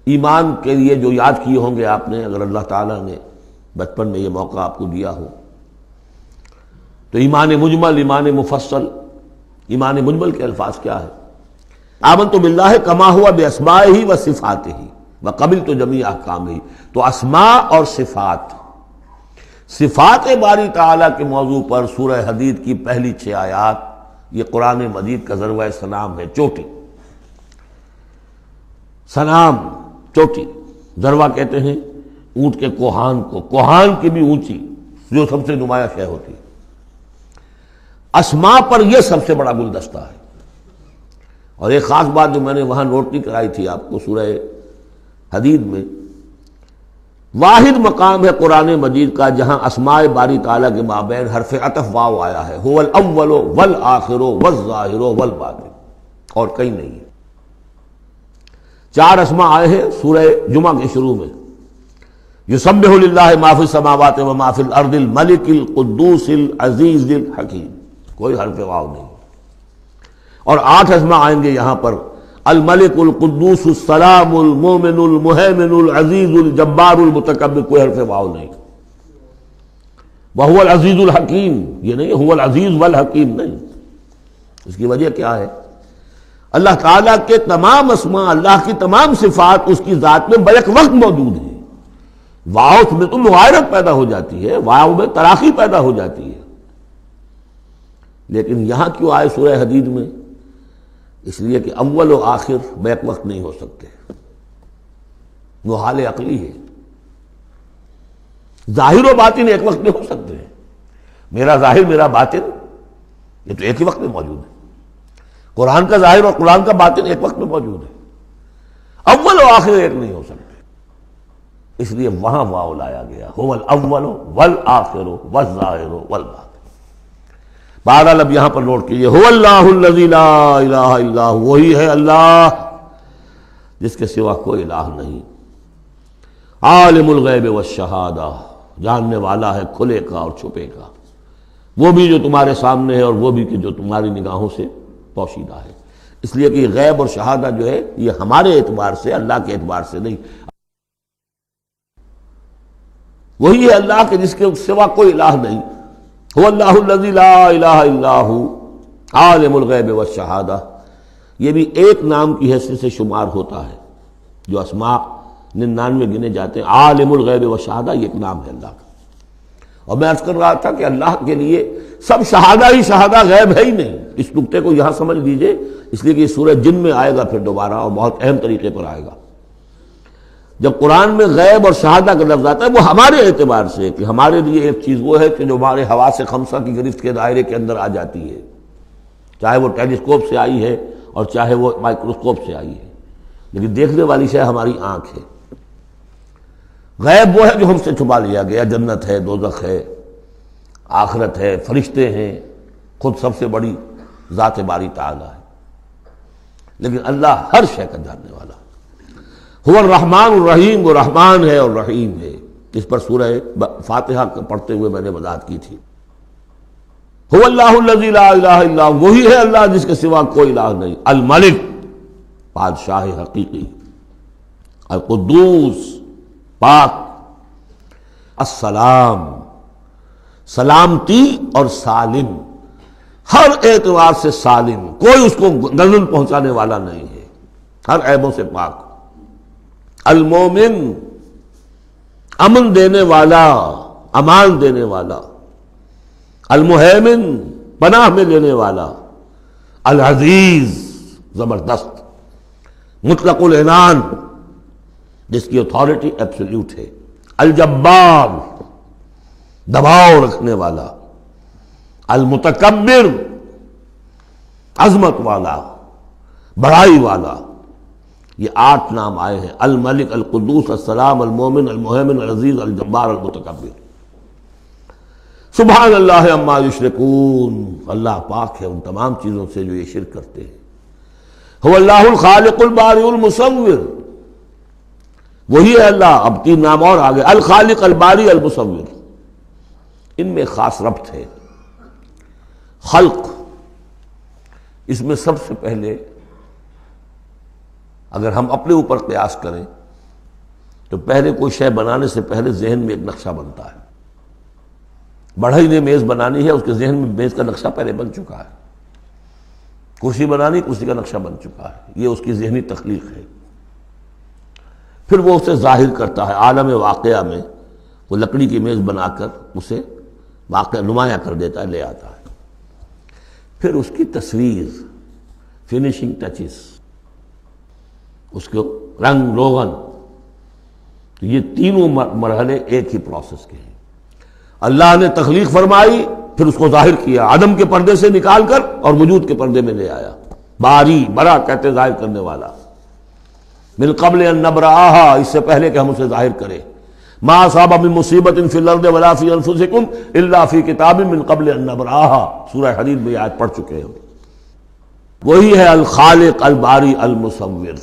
ایمان کے لیے جو یاد کیے ہوں گے آپ نے، اگر اللہ تعالیٰ نے بچپن میں یہ موقع آپ کو دیا ہو تو ایمان مجمل، ایمان مفصل. ایمان مجمل کے الفاظ کیا ہے؟ آمنت باللہ کما ہوا باسمائہ و صفاتہ وقبلت جمیع احکامہ. تو اسماء اور صفات، صفات باری تعالیٰ کے موضوع پر سورہ حدید کی پہلی 6 آیات یہ قرآن مجید کا ذروہ سلام ہے، چوٹی. سلام چوٹی، ذروہ کہتے ہیں اونٹ کے کوہان کو، کوہان کی بھی اونچی جو سب سے نمایاں شے ہوتی ہے. اسماء پر یہ سب سے بڑا گلدستہ ہے. اور ایک خاص بات جو میں نے وہاں نوٹ نہیں کرائی تھی آپ کو، سورہ حدید میں واحد مقام ہے قرآن مجید کا جہاں اسماء باری تعالیٰ کے مابین حرف عطف واو آیا ہے، هو الاول والآخر والظاہر والباطن، اور کہیں نہیں ہے. 4 اسماء آئے ہیں سورہ جمعہ کے شروع میں، یسبح للہ ما فی السماوات و ما فی الارض الملک القدوس العزیز الحکیم، کوئی حرف واو نہیں۔ اور 8 اسماء آئیں گے یہاں پر، الملک القدوس السلام المومن المہیمن العزیز الجبار المتکبر، کوئی حرف واو نہیں۔ وہو العزیز الحکیم، یہ نہیں هو العزیز والحکیم نہیں۔ اس کی وجہ کیا ہے؟ اللہ تعالیٰ کے تمام اسماء، اللہ کی تمام صفات اس کی ذات میں بیک وقت موجود ہیں۔ واو میں تو مغایرت پیدا ہو جاتی ہے، واو میں تراخی پیدا ہو جاتی ہے، لیکن یہاں کیوں آئے سورہ حدید میں؟ اس لیے کہ اول و آخر بیک وقت نہیں ہو سکتے، وہ حال عقلی ہے۔ ظاہر و باطن ایک وقت میں ہو سکتے ہیں، میرا ظاہر میرا باطن یہ تو ایک ہی وقت میں موجود ہے، قرآن کا ظاہر اور قرآن کا باطن ایک وقت میں موجود ہے، اول و آخر ایک نہیں ہو سکتے، اس لیے وہاں واو لایا گیا، هو الاول والآخر والظاہر والباطن۔ بہرحال اب یہاں پر نوٹ کیجیے، هو اللہ الذی لا الہ الا هو، وہی ہے اللہ جس کے سوا کوئی الہ نہیں، عالم الغیب والشہادہ، جاننے والا ہے کھلے کا اور چھپے کا، وہ بھی جو تمہارے سامنے ہے اور وہ بھی کہ جو تمہاری نگاہوں سے پوشیدہ ہے۔ اس لیے کہ غیب اور شہادہ جو ہے یہ ہمارے اعتبار سے، اللہ کے اعتبار سے نہیں، وہی ہے اللہ کے جس کے سوا کوئی الہ نہیں۔ هو اللہ الذی لا الہ الا هو عالم الغیب والشہادہ، یہ بھی ایک نام کی حیثیت سے شمار ہوتا ہے، جو اسماء 99 گنے جاتے ہیں، عالم الغیب والشہادہ یہ ایک نام ہے اللہ کا۔ اور میں عرض کر رہا تھا کہ اللہ کے لیے سب شہادہ ہی شہادہ، غیب ہے ہی نہیں، اس نقطے کو یہاں سمجھ لیجئے، اس لیے کہ یہ سورہ جن میں آئے گا پھر دوبارہ، اور بہت اہم طریقے پر آئے گا۔ جب قرآن میں غیب اور شہادہ کا لفظ آتا ہے وہ ہمارے اعتبار سے، کہ ہمارے لیے ایک چیز وہ ہے کہ جو ہمارے حواس خمسہ کی گرفت کے دائرے کے اندر آ جاتی ہے، چاہے وہ ٹیلیسکوپ سے آئی ہے اور چاہے وہ مائکروسکوپ سے آئی ہے، لیکن دیکھنے والی شے ہماری آنکھ ہے۔ غیب وہ ہے جو ہم سے چھپا لیا گیا، جنت ہے، دوزخ ہے، آخرت ہے، فرشتے ہیں، خود سب سے بڑی ذات باری تعالیٰ ہے، لیکن اللہ ہر شے کا جاننے والا۔ هو الرحمن الرحیم، وہ رحمان ہے اور رحیم ہے، اس پر سورہ فاتحہ پڑھتے ہوئے میں نے وضاحت کی تھی۔ هو اللہ الذی لا الہ الا هو، وہی ہے اللہ جس کے سوا کوئی الہ نہیں، الملک بادشاہ حقیقی، القدوس پاک، السلام سلامتی اور سالم، ہر اعتبار سے سالم، کوئی اس کو نزل پہنچانے والا نہیں ہے، ہر عیبوں سے پاک، المومن امن دینے والا، امان دینے والا، المہیمن پناہ میں لینے والا، العزیز زبردست، مطلق العنان جس کی اتھارٹی ایبسلیوٹ ہے، الجبار دباؤ رکھنے والا، المتکبر عظمت والا، بڑائی والا۔ یہ 8 نام آئے ہیں، الملک، القدوس، السلام، المومن، المہیمن، العزیز، الجبار، المتکبر۔ سبحان اللہ عما یشرکون، اللہ پاک ہے ان تمام چیزوں سے جو یہ شرک کرتے ہیں۔ هو اللہ الخالق البارئ المصور، وہی ہے اللہ، اب 3 نام اور آگے، الخالق، الباری، المصور، ان میں خاص ربط ہے۔ خلق، اس میں سب سے پہلے اگر ہم اپنے اوپر قیاس کریں تو پہلے کوئی شے بنانے سے پہلے ذہن میں ایک نقشہ بنتا ہے۔ بڑھئی نے میز بنانی ہے، اس کے ذہن میں میز کا نقشہ پہلے بن چکا ہے، کرسی بنانی، کرسی کا نقشہ بن چکا ہے، یہ اس کی ذہنی تخلیق ہے۔ پھر وہ اسے ظاہر کرتا ہے عالم واقعہ میں، وہ لکڑی کی میز بنا کر اسے واقعہ نمایاں کر دیتا ہے، لے آتا ہے۔ پھر اس کی تصویر، فنیشنگ ٹچز، اس کو رنگ روغن، یہ تینوں مرحلے ایک ہی پروسیس کے ہیں۔ اللہ نے تخلیق فرمائی، پھر اس کو ظاہر کیا، عدم کے پردے سے نکال کر اور وجود کے پردے میں لے آیا۔ باری، برا کہتے ظاہر کرنے والا، من قبل ان نبرأہا، اس سے پہلے کہ ہم اسے ظاہر کریں۔ ما اصاب من مصیبت فی الارض ولا فی انفسکم الا فی کتاب من قبل ان نبرأہا، سورہ حدید میں آیت پڑھ چکے ہیں۔ وہی ہے الخالق، الباری، المصور،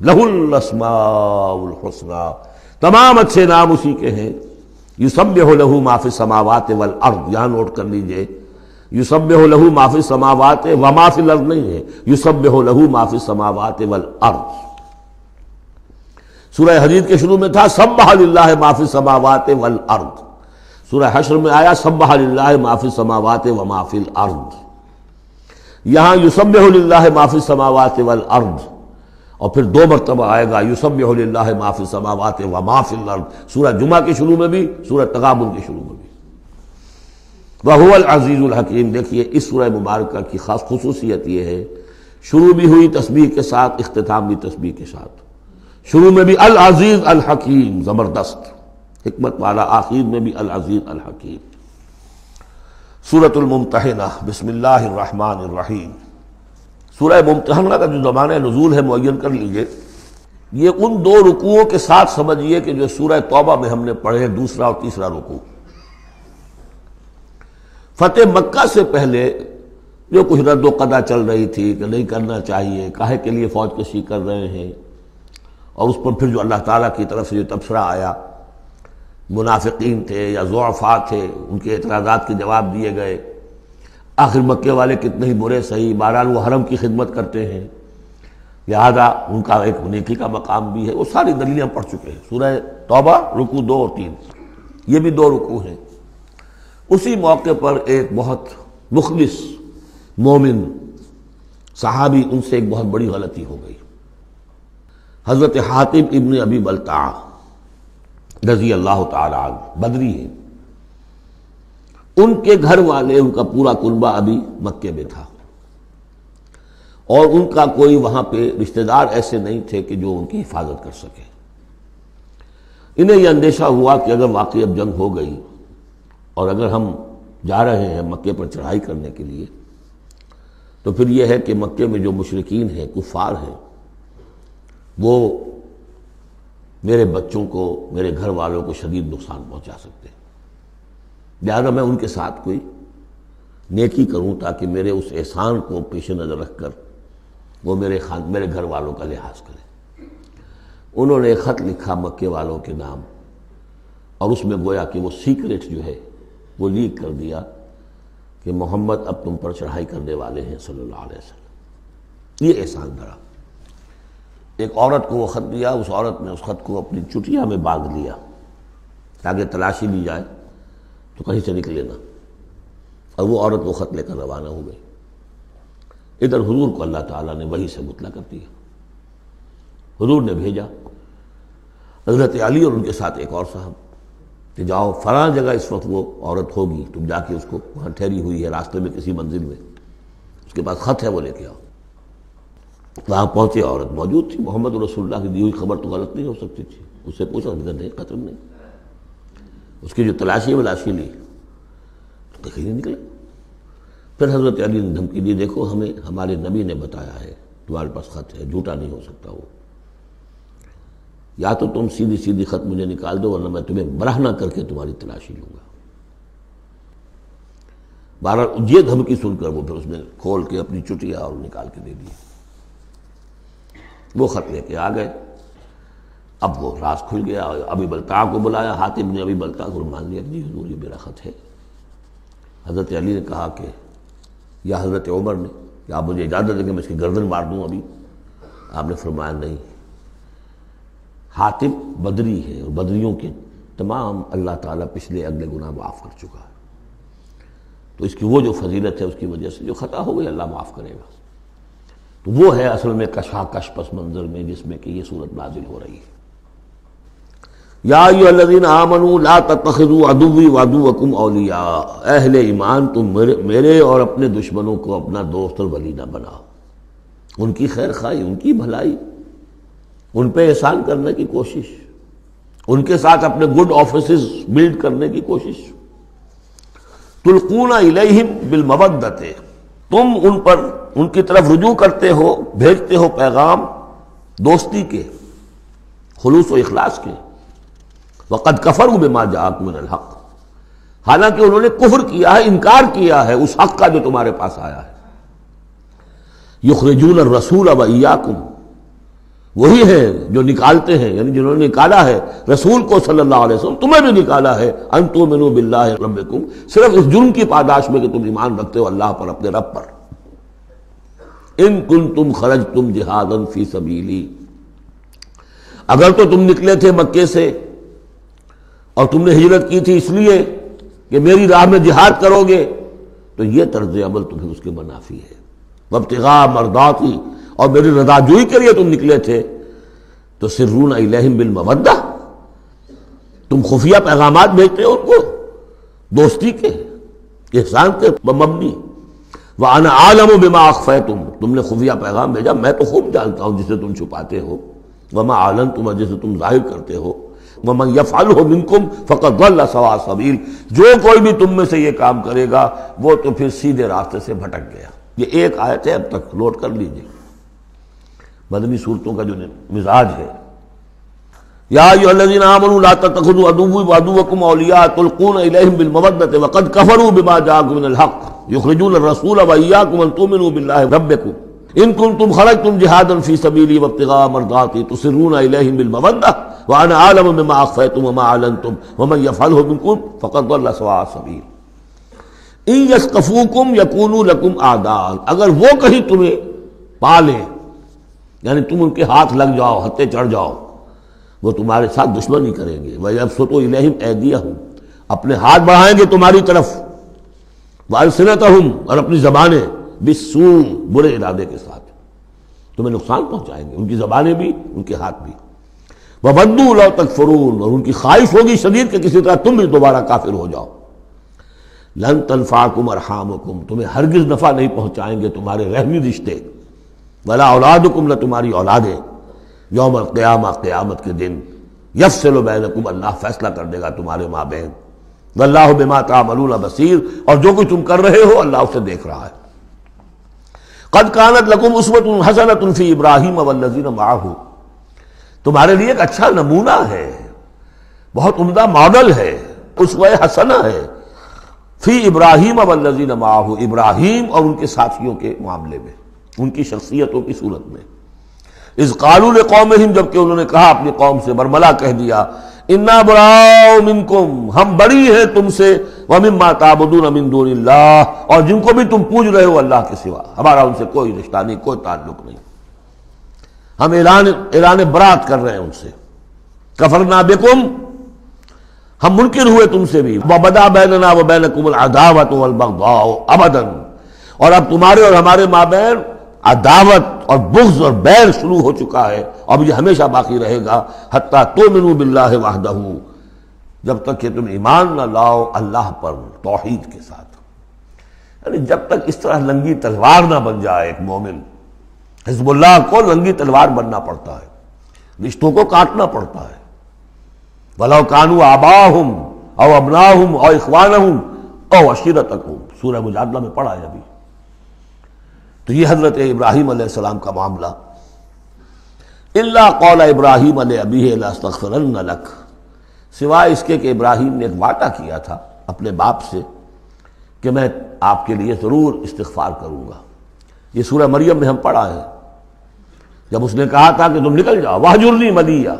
لہ الاسماء الحسنی، تمام اچھے نام اسی کے ہیں۔ یسبح لہ ما فی السماوات والارض، یہاں نوٹ کر لیجئے، یسبح لہ ما فی السماوات وما فی الارض نہیں ہے، یسبح لہ ما فی السماوات والارض۔ سورہ حدید کے شروع میں تھا سبح للہ ما فی السماوات والارض، سورہ حشر میں آیا سبح للہ ما فی السماوات وما فی الارض۔ یہاں یسبح للہ ما فی السماوات والارض، اور پھر 2 مرتبہ آئے گا یسبح للہ ما فی السماوات وما فی الارض، سورہ جمعہ کے شروع میں بھی، سورہ تغابن کے شروع میں بھی۔ وَهُوَ الْعَزِيزُ الْحَكِيمُ۔ دیکھیے اس سورہ مبارکہ کی خاص خصوصیت یہ ہے، شروع بھی ہوئی تسبیح کے ساتھ، اختتام بھی تسبیح کے ساتھ، شروع میں بھی العزیز الحکیم، زبردست حکمت والا، آخر میں بھی العزیز الحکیم۔ سورۃ الممتحنہ، بسم اللہ الرحمن الرحیم۔ سورہ ممتحنہ کا جو زمانہ نزول ہے معین کر لیجئے، یہ ان 2 رکوعوں کے ساتھ سمجھیے کہ جو سورہ توبہ میں ہم نے پڑھے، دوسرا اور تیسرا رکوع۔ فتح مکہ سے پہلے جو کچھ رد و قدا چل رہی تھی کہ نہیں کرنا چاہیے، کاہے کے لیے فوج کشی کر رہے ہیں، اور اس پر پھر جو اللہ تعالیٰ کی طرف سے جو تبصرہ آیا، منافقین تھے یا ضعفاء تھے، ان کے اعتراضات کے جواب دیے گئے، آخر مکے والے کتنے ہی برے صحیح، بہرحال وہ حرم کی خدمت کرتے ہیں، لہذا ان کا ایک نیکی کا مقام بھی ہے، وہ ساری دلیلیں پڑھ چکے ہیں۔ سورہ توبہ رکوع 2 اور 3، یہ بھی 2 رکوع ہیں۔ اسی موقع پر ایک بہت مخلص مومن صحابی، ان سے ایک بہت بڑی غلطی ہو گئی۔ حضرت حاتب ابن ابی بلتعہ رضی اللہ تعالی عنہ، بدری ہیں، ان کے گھر والے، ان کا پورا کنبہ ابھی مکے میں تھا، اور ان کا کوئی وہاں پہ رشتہ دار ایسے نہیں تھے کہ جو ان کی حفاظت کر سکے۔ انہیں یہ اندیشہ ہوا کہ اگر واقعی اب جنگ ہو گئی اور اگر ہم جا رہے ہیں مکے پر چڑھائی کرنے کے لیے، تو پھر یہ ہے کہ مکے میں جو مشرکین ہیں، کفار ہیں، وہ میرے بچوں کو، میرے گھر والوں کو شدید نقصان پہنچا سکتے ہیں، لہذا میں ان کے ساتھ کوئی نیکی کروں تاکہ میرے اس احسان کو پیش نظر رکھ کر وہ میرے گھر والوں کا لحاظ کریں۔ انہوں نے ایک خط لکھا مکے والوں کے نام، اور اس میں گویا کہ وہ سیکریٹ جو ہے وہ لیک کر دیا کہ محمد اب تم پر چڑھائی کرنے والے ہیں صلی اللہ علیہ وسلم۔ یہ احسان دھرا۔ ایک عورت کو وہ خط دیا، اس عورت نے اس خط کو اپنی چٹیا میں باندھ لیا تاکہ تلاشی لی جائے تو کہیں سے نکلے نہ، اور وہ عورت وہ خط لے کر روانہ ہو گئی۔ ادھر حضور کو اللہ تعالیٰ نے وحی سے مطلع کر دیا۔ حضور نے بھیجا حضرت علی اور ان کے ساتھ ایک اور صاحب کہ جاؤ فلاں جگہ اس وقت وہ عورت ہوگی، تم جا کے اس کو وہاں ٹھہری ہوئی ہے راستے میں کسی منزل میں، اس کے پاس خط ہے، وہ لے کے آؤ۔ وہاں پہنچے، عورت موجود تھی، محمد رسول اللہ کی دی ہوئی خبر تو غلط نہیں ہو سکتی تھی۔ اس سے پوچھا، نہیں قتل نہیں۔ اس کی جو تلاشی لی تو کہیں نہیں نکلا۔ پھر حضرت علی نے دھمکی دی، دیکھو ہمیں ہمارے نبی نے بتایا ہے تمہارے پاس خط ہے، جھوٹا نہیں ہو سکتا وہ، یا تو تم سیدھی سیدھی خط مجھے نکال دو ورنہ میں تمہیں برہنہ کر کے تمہاری تلاشی لوں گا۔ بہرحال یہ دھمکی سن کر وہ پھر اس نے کھول کے اپنی چٹیا اور نکال کے دے دی، وہ خط لے کے آ گئے۔ اب وہ راز کھل گیا، ابی بلتعہ کو بلایا، حاتب نے ابی بلتعہ کو مان لیا، جی حضور یہ میرا خط ہے۔ حضرت علی نے کہا کہ، یا حضرت عمر نے کہ آپ مجھے اجازت دیں کہ میں اس کی گردن مار دوں ابھی؟ آپ نے فرمایا نہیں، حاتب بدری ہے اور بدریوں کے تمام اللہ تعالیٰ پچھلے اگلے گناہ معاف کر چکا ہے، تو اس کی وہ جو فضیلت ہے اس کی وجہ سے جو خطا ہو گئی اللہ معاف کرے گا۔ تو وہ ہے اصل میں کشاکش پس منظر میں جس میں کہ یہ صورت نازل ہو رہی ہے۔ یا ایھا الذین آمنوا لا تتخذوا عدوی وعدوکم اولیاء، اہل ایمان تم میرے اور اپنے دشمنوں کو اپنا دوست اور ولی نہ بناؤ۔ ان کی خیر خواہی، ان کی بھلائی، ان پہ احسان کرنے کی کوشش، ان کے ساتھ اپنے گڈ آفیسز بلڈ کرنے کی کوشش۔ تلقون الیہم بالمودۃ، تم ان پر ان کی طرف رجوع کرتے ہو، بھیجتے ہو پیغام دوستی کے، خلوص و اخلاص کے۔ وقد کفروا بما جاءکم من الحق، حالانکہ انہوں نے کفر کیا ہے، انکار کیا ہے اس حق کا جو تمہارے پاس آیا ہے۔ یخرجون الرسول وایاکم، وہی ہیں جو نکالتے ہیں، یعنی جنہوں نے نکالا ہے رسول کو صلی اللہ علیہ وسلم، تمہیں بھی نکالا ہے ان تؤمنوا باللہ ربکم، صرف اس جرم کی پاداش میں کہ تم ایمان رکھتے ہو اللہ پر، اپنے رب پر۔ ان کنتم خرجتم جہادا فی سبیلی، اگر تو تم نکلے تھے مکے سے اور تم نے ہجرت کی تھی اس لیے کہ میری راہ میں جہاد کرو گے، تو یہ طرز عمل تمہیں اس کے منافی ہے۔ وابتغاء مرضاتی، اور میری رضا جوئی کے لیے تم نکلے تھے، تو سرون الیہم بالمودہ، تم خفیہ پیغامات بھیجتے ہو ان کو دوستی کے، احسان کے مبنی۔ وَأَنَا أَعْلَمُ بِمَا أَخْفَيْتُمْ، تم نے خفیہ پیغام بھیجا، میں تو خوب جانتا ہوں جسے تم چھپاتے ہو، وَمَا أَعْلَنْتُمْ، جسے تم ظاہر کرتے ہو، وَمَنْ يَفْعَلْهُ مِنْكُمْ فَقَدْ ضَلَّ سَوَاءَ السَّبِيلِ، جو کوئی بھی تم میں سے یہ کام کرے گا وہ تو پھر سیدھے راستے سے بھٹک گیا۔ یہ ایک آیت ہے، اب تک نوٹ کر لیجیے مدنی صورتوں کا جو مزاج ہے۔ یا ایھا الذین آمنوا لا تتخذوا عدوی وعدوکم اولیاء تلقون الیہم بالمودۃ وقد کفروا بما جاءکم من الحق یخرجون الرسول وایاکم ان تؤمنوا باللہ ربکم ان کنتم خرجتم جہادا فی سبیلی وابتغاء مرضاتی تسرون الیہم بالمودۃ وانا اعلم بما اخفیتم وما اعلنتم ومن یفعلہ منکم فقد ضل سواء السبیل۔ ان یثقفوکم یکونوا لکم اعداء، اگر وہ کہیں تمہیں پا لیں، یعنی تم ان کے ہاتھ لگ جاؤ، ہتھے چڑھ جاؤ، وہ تمہارے ساتھ دشمنی کریں گے۔ وَيَبْسُطُوا إِلَيْهِمْ أَيْدِيَهُمْ، اپنے ہاتھ بڑھائیں گے تمہاری طرف، وَأَلْسِنَتَهُمْ، اور اپنی زبانیں، بِالسُّوءِ، برے ارادے کے ساتھ تمہیں نقصان پہنچائیں گے، ان کی زبانیں بھی ان کے ہاتھ بھی۔ وَوَدُّوا لَوْ تَكْفُرُونَ، اور ان کی خواہش ہوگی شدید کہ کسی طرح تم بھی دوبارہ کافر ہو جاؤ۔ لَن تَنفَعَكُمْ أَرْحَامُكُمْ، تمہیں ہرگز نفع نہیں پہنچائیں گے تمہارے رحمی رشتے، وَلَا أَوْلَادُكُمْ، نہ تمہاری اولادیں، یوم القیامہ، قیامت کے دن، یفصل بینکم، اللہ فیصلہ کر دے گا تمہارے مابین، واللہ بما تعملون بصیر، اور جو کچھ تم کر رہے ہو اللہ اسے دیکھ رہا ہے۔ قد کانت لکم اسوۃ حسنۃ فی ابراہیم والذین معہ، تمہارے لیے ایک اچھا نمونہ ہے، بہت عمدہ ماڈل ہے، اسوہ حسنہ ہے، فی ابراہیم والذین معہ، ابراہیم اور ان کے ساتھیوں کے معاملے میں، ان کی شخصیتوں کی صورت میں۔ اذ قالوا لقومہم، جبکہ انہوں نے کہا اپنی قوم سے، برملا کہہ دیا، انا براء منکم، ہم بری ہیں تم سے، ومما تعبدون من دون اللہ، اور جن کو بھی تم پوج رہے ہو اللہ کے سوا، ہمارا ان سے کوئی رشتہ نہیں، کوئی تعلق نہیں، ہم اعلان برات کر رہے ہیں ان سے۔ کفرنا بکم، ہم منکر ہوئے تم سے بھی، وبدا بیننا وبینکم العداوۃ والبغضاء ابدا، اور اب تمہارے اور ہمارے مابین عداوت اور بغض اور بیر شروع ہو چکا ہے، اب یہ ہمیشہ باقی رہے گا، حتیٰ تؤمنوا باللہ وحدہ، جب تک کہ تم ایمان نہ لاؤ اللہ پر توحید کے ساتھ، یعنی جب تک اس طرح ننگی تلوار نہ بن جائے ایک مومن۔ حزب اللہ کو ننگی تلوار بننا پڑتا ہے، رشتوں کو کاٹنا پڑتا ہے، وَلَوْ كَانُوا آبَاءَهُمْ أَوْ أَبْنَاءَهُمْ أَوْ إِخْوَانَهُمْ أَوْ عَشِيرَتَهُمْ، سورہ مجادلہ میں پڑھا ہے ابھی۔ تو یہ حضرت ابراہیم علیہ السلام کا معاملہ، الا قول ابراہیم لأبیہ لأستغفرن لک، سوائے اس کے کہ ابراہیم نے ایک وعدہ کیا تھا اپنے باپ سے کہ میں آپ کے لیے ضرور استغفار کروں گا۔ یہ سورہ مریم میں ہم پڑھا ہے، جب اس نے کہا تھا کہ تم نکل جاؤ، وَاہْجُرْنِی مَلِیًّا،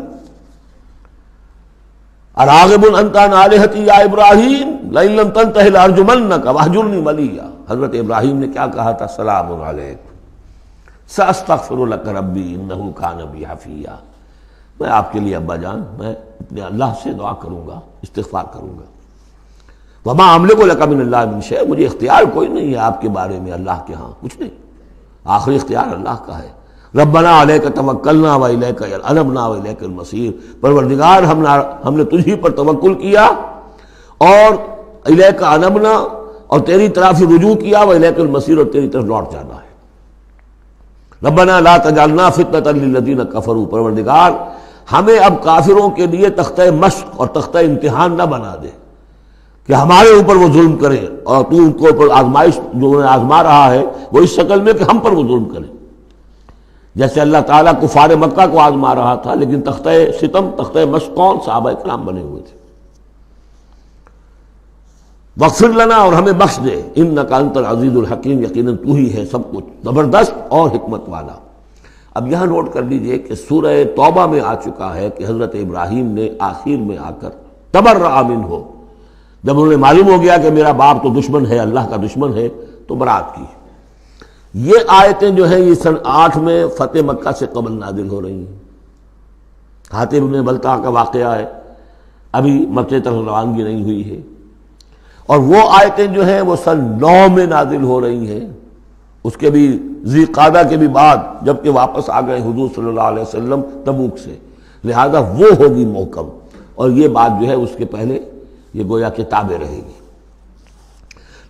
اراغب انت عن آلہتی یا ابراہیم لئن لم تنتہ لارجمنک واہجرنی ملیہ، حضرت ابراہیم نے کیا کہا تھا؟ سلام علیک ساستغفر لک ربی انہ کان بی حفیہ، میں آپ کے لیے ابا جان میں اپنے اللہ سے دعا کروں گا، استغفار کروں گا۔ وما املک لک من اللہ من شیء، مجھے اختیار کوئی نہیں ہے آپ کے بارے میں اللہ کے ہاں، کچھ نہیں، آخری اختیار اللہ کا ہے۔ ربنا علیک توکلنا والیک انبنا والیک المصیر، پروردگار ہم نے تجھی پر توکل کیا اور الیک انبنا، اور تیری طرف رجوع کیا، والیک المصیر، اور تیری طرف لوٹ جانا ہے۔ ربنا لا تجعلنا فتنۃ للذین کفروا، پروردگار ہمیں اب کافروں کے لیے تختہ مشق اور تختہ امتحان نہ بنا دے کہ ہمارے اوپر وہ ظلم کرے، اور تو ان کو اوپر آزمائش جو انہیں آزما رہا ہے وہ اس شکل میں کہ ہم پر وہ ظلم کرے، جیسے اللہ تعالیٰ کفار مکہ کو آزما رہا تھا، لیکن تختہ ستم، تختہ مشق کون؟ صحابہ کرام بنے ہوئے تھے۔ واغفر لنا، اور ہمیں بخش دے، انک انت العزیز الحکیم، یقیناً تو ہی ہے سب کچھ زبردست اور حکمت والا۔ اب یہاں نوٹ کر لیجئے کہ سورہ توبہ میں آ چکا ہے کہ حضرت ابراہیم نے آخر میں آ کر تبرأ منہ، جب انہیں معلوم ہو گیا کہ میرا باپ تو دشمن ہے، اللہ کا دشمن ہے، تو برات کی۔ یہ آیتیں جو ہیں یہ سن 8 میں فتح مکہ سے قبل نازل ہو رہی ہیں۔ حاتب بن بلتع کا واقعہ ہے، ابھی مکے طرف روانگی نہیں ہوئی ہے، اور وہ آیتیں جو ہیں وہ سن 9 میں نازل ہو رہی ہیں، اس کے بھی ذی قعدہ کے بھی بعد، جبکہ واپس آ گئے حضور صلی اللہ علیہ وسلم تبوک سے، لہذا وہ ہوگی محکم، اور یہ بات جو ہے اس کے پہلے یہ گویا کہ تابع رہے گی۔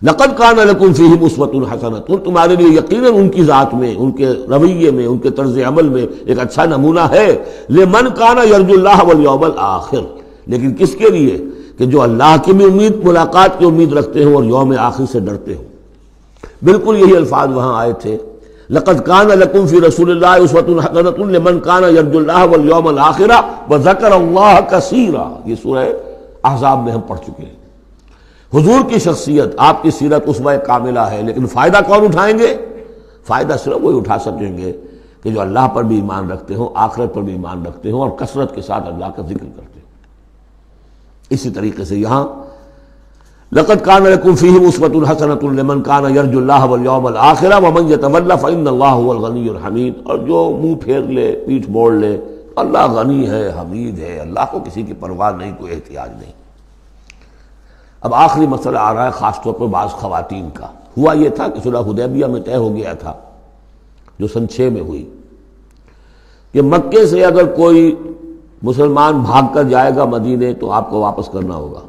لقد کان لکم فیہم اسوۃ حسنۃ، تمہارے لیے یقیناً ان کی ذات میں، ان کے رویے میں، ان کے طرز عمل میں ایک اچھا نمونہ ہے، لمن کان یرجو اللہ والیوم الآخر، لیکن کس کے لیے؟ کہ جو اللہ کی بھی ملاقات کی امید رکھتے ہوں اور یوم آخر سے ڈرتے ہوں۔ بالکل یہی الفاظ وہاں آئے تھے، لقد کان لکم فی رسول اللہ اسوۃ حسنۃ لمن کان یرجو اللہ والیوم الآخر وذکر اللہ کثیرا، یہ سورہ احزاب میں ہم پڑھ چکے ہیں۔ حضور کی شخصیت، آپ کی سیرت اسوہ کاملہ ہے، لیکن فائدہ کون اٹھائیں گے؟ فائدہ صرف وہی اٹھا سکیں گے کہ جو اللہ پر بھی ایمان رکھتے ہوں، آخرت پر بھی ایمان رکھتے ہوں، اور کثرت کے ساتھ اللہ کا ذکر کرتے ہوں۔ اسی طریقے سے یہاں لقد کان لکم فیہم اسوۃ حسنۃ لمن کان یرجو اللہ والیوم الآخر ومن یتول فإن اللہ هو الغنی الحمید، اور جو منہ پھیر لے، پیٹھ موڑ لے، اللہ غنی ہے، حمید ہے، اللہ کو کسی کی پرواہ نہیں، کوئی احتیاج نہیں۔ اب آخری مسئلہ آ رہا ہے خاص طور پر بعض خواتین کا۔ ہوا یہ تھا کہ صلح حدیبیہ میں طے ہو گیا تھا، جو سن 6 میں ہوئی، کہ مکے سے اگر کوئی مسلمان بھاگ کر جائے گا مدینے تو آپ کو واپس کرنا ہوگا،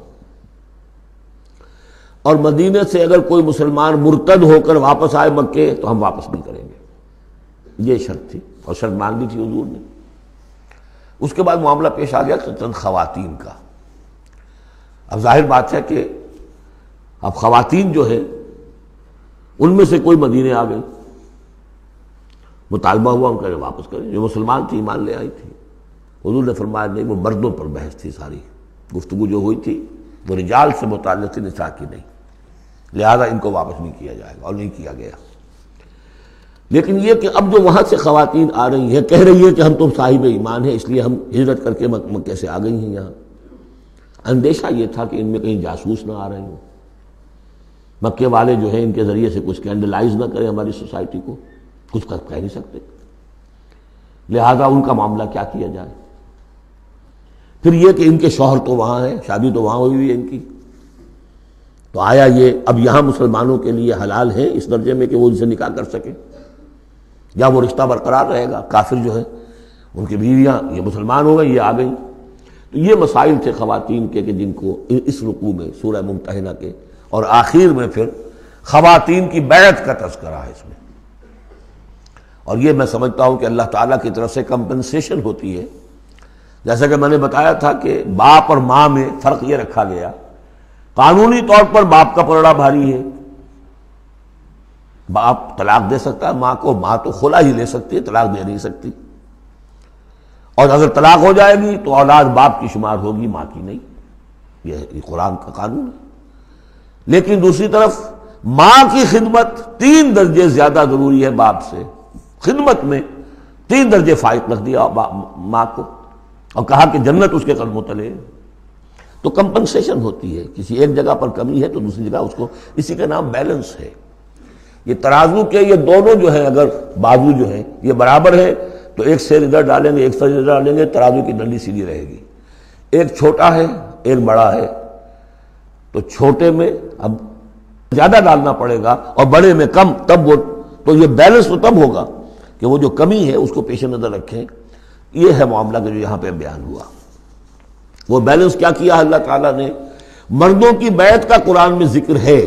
اور مدینے سے اگر کوئی مسلمان مرتد ہو کر واپس آئے مکے تو ہم واپس نہیں کریں گے۔ یہ شرط تھی، اور شرط مان لی تھی حضور نے۔ اس کے بعد معاملہ پیش آ گیا چند خواتین کا۔ اب ظاہر بات ہے کہ اب خواتین جو ہے ان میں سے کوئی مدینے آ گئی، مطالبہ ہوا ان کا واپس کریں، جو مسلمان تھی ایمان لے آئی تھی۔ حضور نے فرمایا نہیں، وہ مردوں پر بحث تھی، ساری گفتگو جو ہوئی تھی وہ رجال سے متعلق تھی، نساء کی نہیں، لہذا ان کو واپس نہیں کیا جائے گا، اور نہیں کیا گیا۔ لیکن یہ کہ اب جو وہاں سے خواتین آ رہی ہیں، کہہ رہی ہے کہ ہم تو صاحب ایمان ہیں، اس لیے ہم ہجرت کر کے مکے سے آ گئی ہیں یہاں۔ اندیشہ یہ تھا کہ ان میں کہیں جاسوس نہ آ رہے ہوں، مکے والے جو ہیں ان کے ذریعے سے کچھ اسکینڈلائز نہ کریں ہماری سوسائٹی کو، کچھ کہہ نہیں سکتے، لہذا ان کا معاملہ کیا کیا جائے۔ پھر یہ کہ ان کے شوہر تو وہاں ہیں، شادی تو وہاں ہوئی ہوئی ہے ان کی، تو آیا یہ اب یہاں مسلمانوں کے لیے حلال ہے اس درجے میں کہ وہ ان سے نکاح کر سکیں، یا وہ رشتہ برقرار رہے گا؟ کافر جو ہے ان کی بیویاں یہ مسلمان ہو گئی، یہ آ گئیں۔ تو یہ مسائل تھے خواتین کے کہ جن کو اس رکوع میں سورہ ممتحنہ کے اور آخر میں پھر خواتین کی بیعت کا تذکرہ ہے اس میں۔ اور یہ میں سمجھتا ہوں کہ اللہ تعالیٰ کی طرف سے کمپنسیشن ہوتی ہے، جیسا کہ میں نے بتایا تھا کہ باپ اور ماں میں فرق یہ رکھا گیا، قانونی طور پر باپ کا پلڑا بھاری ہے، باپ طلاق دے سکتا ہے ماں کو، ماں تو خلا ہی لے سکتی ہے، طلاق دے نہیں سکتی، اور اگر طلاق ہو جائے گی تو اولاد باپ کی شمار ہوگی، ماں کی نہیں، یہ قرآن کا قانون ہے۔ لیکن دوسری طرف ماں کی خدمت 3 درجے زیادہ ضروری ہے باپ سے، خدمت میں 3 درجے فائق رکھ دیا ماں کو، اور کہا کہ جنت اس کے قدموں تلے۔ تو کمپنسیشن ہوتی ہے، کسی ایک جگہ پر کمی ہے تو دوسری جگہ اس کو، اسی کا نام بیلنس ہے۔ یہ ترازو کے یہ دونوں جو ہیں، اگر بازو جو ہیں یہ برابر ہے تو ایک سیر ادھر ڈالیں گے، ایک سیر ادھر ڈالیں گے، ترازو کی ڈنڈی سیدھی رہے گی۔ ایک چھوٹا ہے ایک بڑا ہے تو چھوٹے میں اب زیادہ ڈالنا پڑے گا اور بڑے میں کم، تب وہ، تو یہ بیلنس تو تب ہوگا کہ وہ جو کمی ہے اس کو پیش نظر رکھیں۔ یہ ہے معاملہ کہ جو یہاں پہ بیان ہوا۔ وہ بیلنس کیا کیا اللہ تعالیٰ نے؟ مردوں کی بیعت کا قرآن میں ذکر ہے،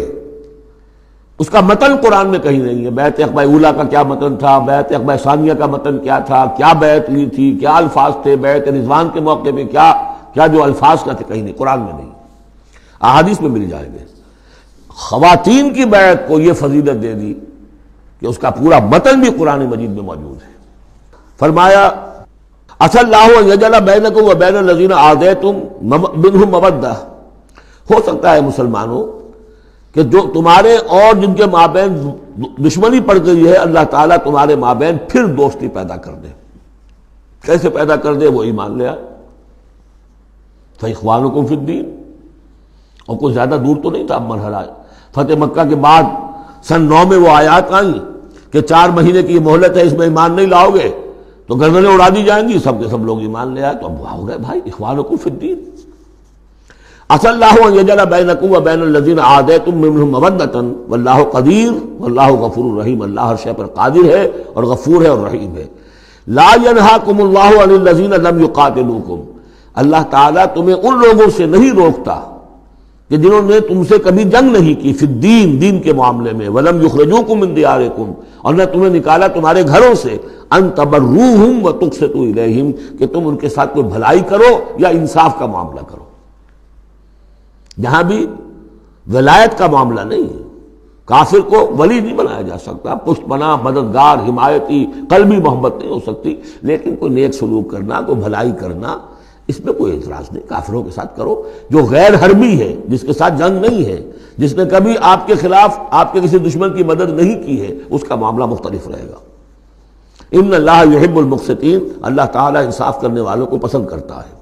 اس کا متن قرآن میں کہیں نہیں ہے۔ بیعت عقبہ اولیٰ کا کیا متن تھا، بیعت عقبہ ثانیہ کا متن کیا تھا، کیا بیعت لی تھی، کیا الفاظ تھے، بیعت رضوان کے موقع پہ کیا جو الفاظ کا تھے، کہیں نہیں، قرآن میں نہیں، احادیث میں مل جائیں گے۔ خواتین کی بیعت کو یہ فضیلت دے دی کہ اس کا پورا متن بھی قرآن مجید میں موجود ہے۔ فرمایا عسى اللہ ان یجعل بینکم وبین الذین عادیتم منهم مودہ، ہو سکتا ہے مسلمانوں کہ جو تمہارے اور جن کے مابین دشمنی پڑ گئی ہے اللہ تعالیٰ تمہارے مابین پھر دوستی پیدا کر دے. کیسے پیدا کر دے؟ وہ ایمان لے آئے. فَإِخْوَانُكُمْ فِي الدِّينِ. اور کوئی زیادہ دور تو نہیں تھا مرحلہ. فتح مکہ کے بعد سن 9 میں وہ آیات آئیں کہ 4 مہینے کی مہلت ہے، اس میں ایمان نہیں لاؤ گے تو گردنیں اڑا دی جائیں گی. سب کے سب لوگ ایمان لے آئے. تو اب ہو گئے بھائی اخوانکم فی الدین. عسى اللہ ان یجعل بینکم وبین الذین عادیتم منهم مودۃ واللہ قدیر واللہ غفور رحیم. اللہ ہر شے پر قادر ہے اور غفور ہے اور رحیم ہے. لا ینہاکم اللہ عن الذین لم یقاتلوکم. اللہ تعالیٰ تمہیں ان لوگوں سے نہیں روکتا کہ جنہوں نے تم سے کبھی جنگ نہیں کی، فی الدین، دین کے معاملے میں، ولم یخرجوکم من دیارکم، اور نہ تمہیں نکالا تمہارے گھروں سے، ان تبروہم وتقسطوا الیہم، کہ تم ان کے ساتھ کوئی بھلائی کرو یا انصاف کا معاملہ کرو. جہاں بھی ولایت کا معاملہ نہیں ہے، کافر کو ولی نہیں بنایا جا سکتا، پشت پناہ، مددگار، حمایتی، قلبی محبت نہیں ہو سکتی، لیکن کوئی نیک سلوک کرنا، کوئی بھلائی کرنا، اس میں کوئی اعتراض نہیں. کافروں کے ساتھ کرو. جو غیر حربی ہے، جس کے ساتھ جنگ نہیں ہے، جس نے کبھی آپ کے خلاف آپ کے کسی دشمن کی مدد نہیں کی ہے، اس کا معاملہ مختلف رہے گا. ان اللہ یحب المقسطین. اللہ تعالیٰ انصاف کرنے والوں کو پسند کرتا ہے.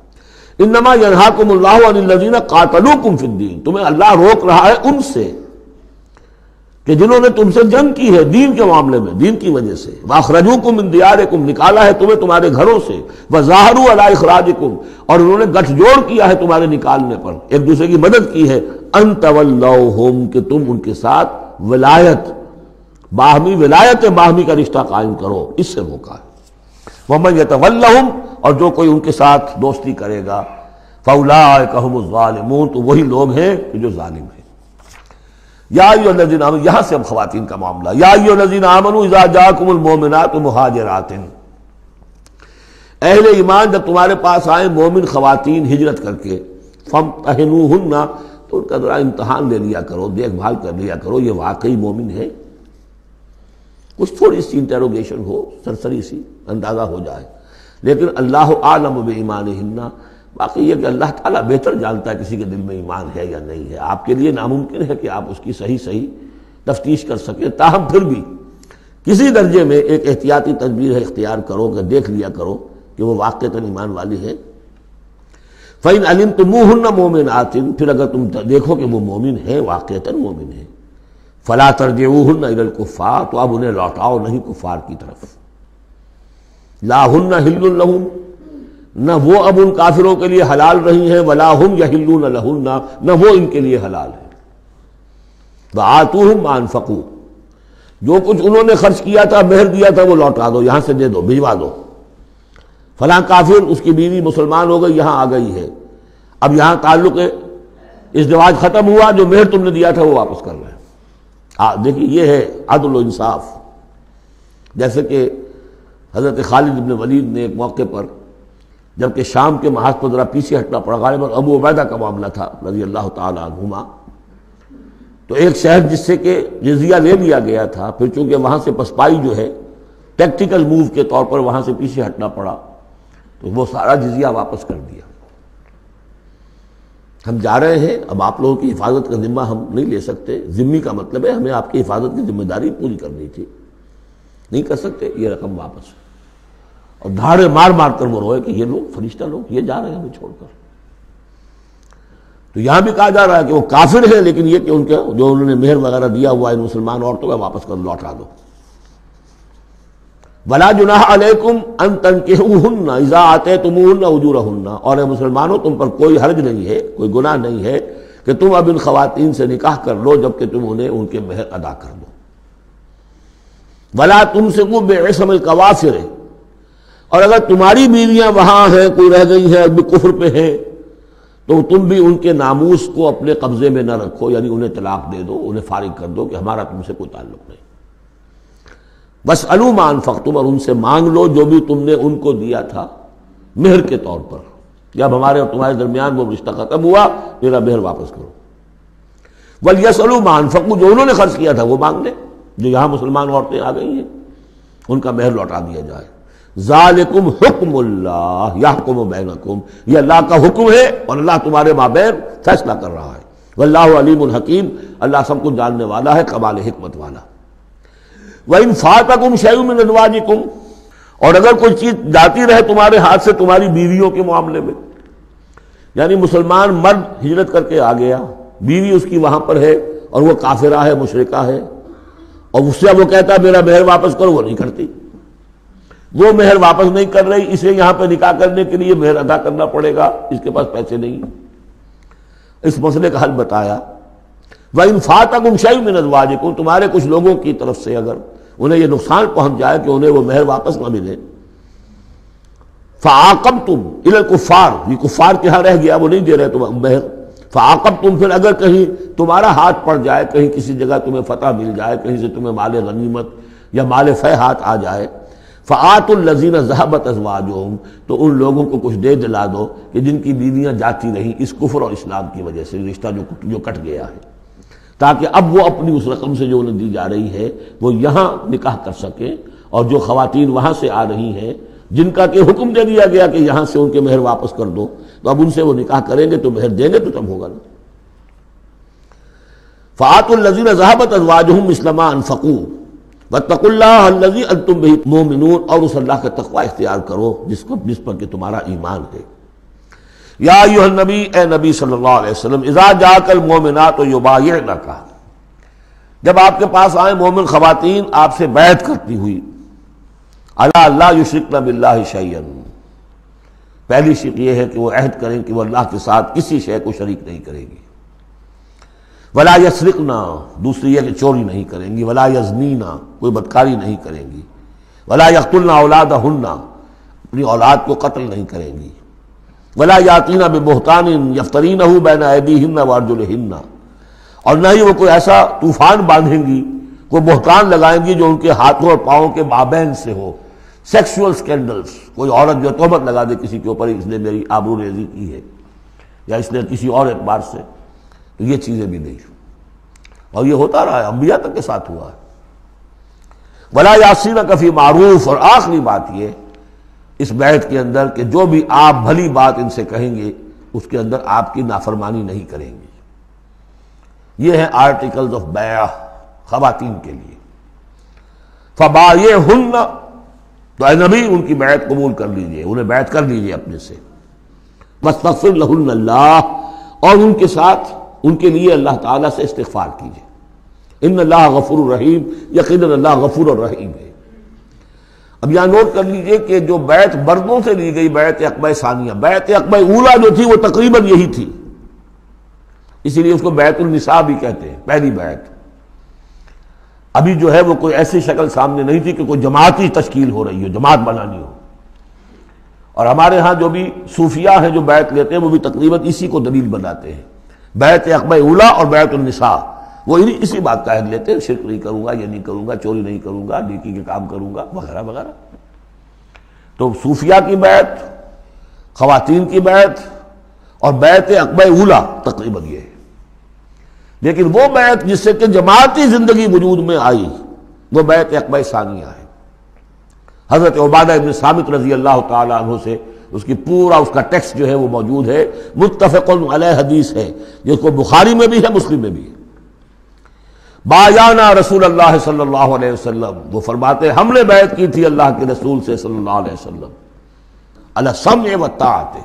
انما ینہاکم اللہ عن الذین قاتلوکم فی الدین. تمہیں اللہ روک رہا ہے ان سے کہ جنہوں نے تم سے جنگ کی ہے دین کے معاملے میں، دین کی وجہ سے. واخرجوکم من دیارکم. نکالا ہے تمہیں تمہارے گھروں سے. وظاہروا علی اخراجکم. اور انہوں نے گٹھ جوڑ کیا ہے تمہارے نکالنے پر، ایک دوسرے کی مدد کی ہے. ان تولوہم. کہ تم ان کے ساتھ ولایت، باہمی ولایت، باہمی کا رشتہ قائم کرو، اس سے روکا ہے. ومن یتولہم. اور جو کوئی ان کے ساتھ دوستی کرے گا، فاولئک ھم الظالمون. تو وہی لوگ ہیں کہ جو ظالم ہیں. یا ایھا الذین آمنوا. یہاں سے اب خواتین کا معاملہ. یا ایھا الذین آمنوا اذا جاءکم المؤمنات مہاجرات. اہل ایمان جب تمہارے پاس آئیں مومن خواتین ہجرت کر کے، فامتحنوہن. تو ان کا ذرا امتحان لے لیا کرو، دیکھ بھال کر لیا کرو، یہ واقعی مومن ہے. کچھ تھوڑی سی انٹروگیشن ہو، سرسری سی اندازہ ہو جائے. لیکن اللہ اعلم بایمانہن. باقی یہ کہ اللہ تعالیٰ بہتر جانتا ہے کسی کے دل میں ایمان ہے یا نہیں ہے. آپ کے لیے ناممکن ہے کہ آپ اس کی صحیح تفتیش کر سکیں. تاہم پھر بھی کسی درجے میں ایک احتیاطی تدبیر اختیار کرو کہ دیکھ لیا کرو کہ وہ واقعتاً ایمان والی ہے. فَإِنْ عَلِمْتُمُوهُنَّ مُؤْمِنَاتٍ. پھر اگر تم دیکھو کہ وہ مومن ہے، واقعتاً مومن ہے، فَلَا تَرْجِعُوهُنَّ إِلَى الْكُفَّارِ. تو اب انہیں لوٹاؤ نہیں کفار کی طرف. لا ہن حل لہم. نہ وہ اب ان کافروں کے لیے حلال رہی ہیں، ولا ہم یحلون لہن. نہ وہ ان کے لیے حلال ہے. وآتوہم ما انفقوا. جو کچھ انہوں نے خرچ کیا تھا، مہر دیا تھا، وہ لوٹا دو، یہاں سے دے دو، بھجوا دو. فلاں کافر، اس کی بیوی مسلمان ہو گئی، یہاں آ گئی ہے، اب یہاں تعلق ازدواج ختم ہوا، جو مہر تم نے دیا تھا وہ واپس کر رہے ہیں. دیکھیے یہ ہے عدل و انصاف. جیسے کہ حضرت خالد بن ولید نے ایک موقع پر، جبکہ شام کے محاذ پر ذرا پیچھے ہٹنا پڑا، غالباً ابو عبیدہ کا معاملہ تھا رضی اللہ تعالی عنہما، تو ایک شہر جس سے کہ جزیہ لے لیا گیا تھا، پھر چونکہ وہاں سے پسپائی جو ہے ٹیکٹیکل موو کے طور پر وہاں سے پیچھے ہٹنا پڑا، تو وہ سارا جزیہ واپس کر دیا. ہم جا رہے ہیں، اب آپ لوگوں کی حفاظت کا ذمہ ہم نہیں لے سکتے. ذمہ کا مطلب ہے ہمیں آپ کی حفاظت کی ذمہ داری پوری کرنی تھی، نہیں کر سکتے، یہ رقم واپس. اور دھاڑے مار مار کر وہ روئے کہ یہ لوگ فرشتہ لوگ یہ جا رہے ہیں ہمیں چھوڑ کر. تو یہاں بھی کہا جا رہا ہے کہ وہ کافر ہیں، لیکن یہ کہ ان کے جو انہوں نے مہر وغیرہ دیا ہوا ہے مسلمان عورتوں کا، واپس کر لوٹا دو. ولا جناح علیکم ان تنکحوہن اذا آتیتموہن اجورہن. اور اے مسلمانوں، تم پر کوئی حرج نہیں ہے، کوئی گناہ نہیں ہے کہ تم اب ان خواتین سے نکاح کر لو جبکہ تم انہیں ان کے مہر ادا کر دو. ولا تمسکوا بعصم الکوافر. اور اگر تمہاری بیویاں وہاں ہیں، کوئی رہ گئی ہیں ابھی کفر پہ ہیں، تو تم بھی ان کے ناموس کو اپنے قبضے میں نہ رکھو، یعنی انہیں طلاق دے دو، انہیں فارغ کر دو کہ ہمارا تم سے کوئی تعلق نہیں. واسألوا ما انفقتم. اور ان سے مانگ لو جو بھی تم نے ان کو دیا تھا مہر کے طور پر، جب ہمارے اور تمہارے درمیان وہ رشتہ ختم ہوا، میرا مہر واپس کرو. ولیسألوا ما انفقوا. جو انہوں نے خرچ کیا تھا وہ مانگ لیں. جو یہاں مسلمان عورتیں آ گئی ہیں ان کا مہر لوٹا دیا جائے. ذالکم حکم اللہ یحکم بینکم. یہ اللہ کا حکم ہے اور اللہ تمہارے مابین فیصلہ کر رہا ہے. واللہ علیم الحکیم، اللہ سب کچھ جاننے والا ہے، کمال حکمت والا۔ وَإِنْ فَاتَكُمْ شَيْءٌ مِّنْ أَزْوَاجِكُمْ، اور اگر کوئی چیز جاتی رہے تمہارے ہاتھ سے تمہاری بیویوں کے معاملے میں، یعنی مسلمان مرد ہجرت کر کے آ گیا، بیوی اس کی وہاں پر ہے اور وہ کافرہ ہے، مشرکہ ہے، اور اس سے وہ کہتا ہے میرا مہر واپس کرو، وہ نہیں کرتی، وہ مہر واپس نہیں کر رہی، اسے یہاں پہ نکاح کرنے کے لیے مہر ادا کرنا پڑے گا، اس کے پاس پیسے نہیں۔ اس مسئلے کا حل بتایا، وَإِنْ فَاتَكُمْ شَيْءٌ مِّنْ أَزْوَاجِكُمْ، تمہارے کچھ لوگوں کی طرف سے اگر انہیں یہ نقصان پہنچ جائے کہ انہیں وہ مہر واپس نہ ملے، فَعَاقَبْتُمْ إِلَى الْكُفَّارِ، یہ کفار کے ہاں رہ گیا، وہ نہیں دے رہے تم مہر، فَعَاقَبْتُمْ، پھر اگر کہیں تمہارا ہاتھ پڑ جائے، کہیں کسی جگہ تمہیں فتح مل جائے، کہیں سے تمہیں مال غنیمت یا مال فہ ہاتھ آ جائے، فَآتُوا الَّذِينَ ذَهَبَتْ أَزْوَاجُهُمْ، تو ان لوگوں کو کچھ دے دلا دو کہ جن کی بیویاں جاتی رہیں اس کفر اور اسلام کی وجہ سے، رشتہ جو کٹ گیا ہے، تاکہ اب وہ اپنی اس رقم سے جو انہیں دی جا رہی ہے وہ یہاں نکاح کر سکیں، اور جو خواتین وہاں سے آ رہی ہیں جن کا کہ حکم دے دیا گیا کہ یہاں سے ان کے مہر واپس کر دو، تو اب ان سے وہ نکاح کریں گے تو مہر دیں گے تو تب ہوگا نا۔ فَآتُوا الَّذِينَ ذَهَبَتْ أَزْوَاجُهُمْ مِثْلَ مَا أَنفَقُوا وَاتَّقُوا اللَّهَ الَّذِي أَنتُم بِهِ مُؤْمِنُونَ، اور اس اللہ کا تقوی اختیار کرو جس پر کہ تمہارا ایمان ہے۔ یا ایھا النبی، اے نبی صلی اللہ علیہ وسلم، اذا جاءک المؤمنات یبایعنک، جب آپ کے پاس آئیں مومن خواتین آپ سے بیعت کرتی ہوئی، علی اللہ یشرکن باللہ شیئا، پہلی شرط یہ ہے کہ وہ عہد کریں کہ وہ اللہ کے ساتھ کسی شے کو شریک نہیں کرے گی، ولا یسرقن، دوسری یہ کہ چوری نہیں کریں گی، ولا یزنین، کوئی بدکاری نہیں کریں گی، ولا یقتلن اولادہن، اپنی اولاد کو قتل نہیں کریں گی، ولا یاتین ببہتان یفترینہ بین ایدیہن وارجلہن، اور نہ ہی وہ کوئی ایسا طوفان باندھیں گی، کوئی بہتان لگائیں گی جو ان کے ہاتھوں اور پاؤں کے مابین سے ہو، سیکسول سکینڈلز، کوئی عورت جو تہمت لگا دے کسی کے اوپر اس نے میری آبرو ریزی کی ہے یا اس نے کسی اور اعتبار سے، تو یہ چیزیں بھی نہیں، اور یہ ہوتا رہا ہے، انبیاء تک کے ساتھ ہوا ہے۔ ولا یعصینک فی معروف، اور آخری بات یہ اس بیعت کے اندر کہ جو بھی آپ بھلی بات ان سے کہیں گے اس کے اندر آپ کی نافرمانی نہیں کریں گے۔ یہ ہیں آرٹیکلز آف بیع خواتین کے لیے۔ فبایعہن، تو اے نبی ان کی بیعت قبول کر لیجئے، انہیں بیعت کر لیجئے اپنے سے، واستغفر لہن اللہ، اور ان کے ساتھ ان کے لیے اللہ تعالیٰ سے استغفار کیجئے۔ ان اللہ غفور الرحیم، یقیناً اللہ غفور الرحیم ہے۔ اب یہاں نوٹ کر لیجئے کہ جو بیعت مردوں سے لی گئی، بیعت عقبہ ثانیہ، بیعت عقبہ اولیٰ جو تھی وہ تقریباً یہی تھی، اسی لیے اس کو بیعت النساء بھی کہتے ہیں، پہلی بیعت۔ ابھی جو ہے وہ کوئی ایسی شکل سامنے نہیں تھی کہ کوئی جماعتی تشکیل ہو رہی ہو، جماعت بنانی ہو، اور ہمارے ہاں جو بھی صوفیاء ہیں جو بیعت لیتے ہیں وہ بھی تقریباً اسی کو دلیل بناتے ہیں، بیعت عقبہ اولیٰ اور بیعت النساء، وہ اسی بات کا عہد لیتے ہیں، شرک نہیں کروں گا، یہ نہیں کروں گا، چوری نہیں کروں گا، نیکی کے کام کروں گا، وغیرہ وغیرہ۔ تو صوفیاء کی بیعت، خواتین کی بیعت اور بیعت عقبہ اولیٰ تقریباً یہ ہے۔ لیکن وہ بیعت جس سے کہ جماعتی زندگی وجود میں آئی وہ بیعت عقبہ ثانیہ ہے۔ حضرت عبادہ ابن صامت رضی اللہ تعالی عنہ سے اس کی پورا اس کا ٹیکسٹ جو ہے وہ موجود ہے، متفق علیہ حدیث ہے، جس کو بخاری میں بھی ہے، مسلم میں بھی ہے۔ بایعنا رسول اللہ صلی اللہ علیہ وسلم، وہ فرماتے ہم نے بیعت کی تھی اللہ کے رسول سے صلی اللہ علیہ وسلم، علی السمع والطاعۃ،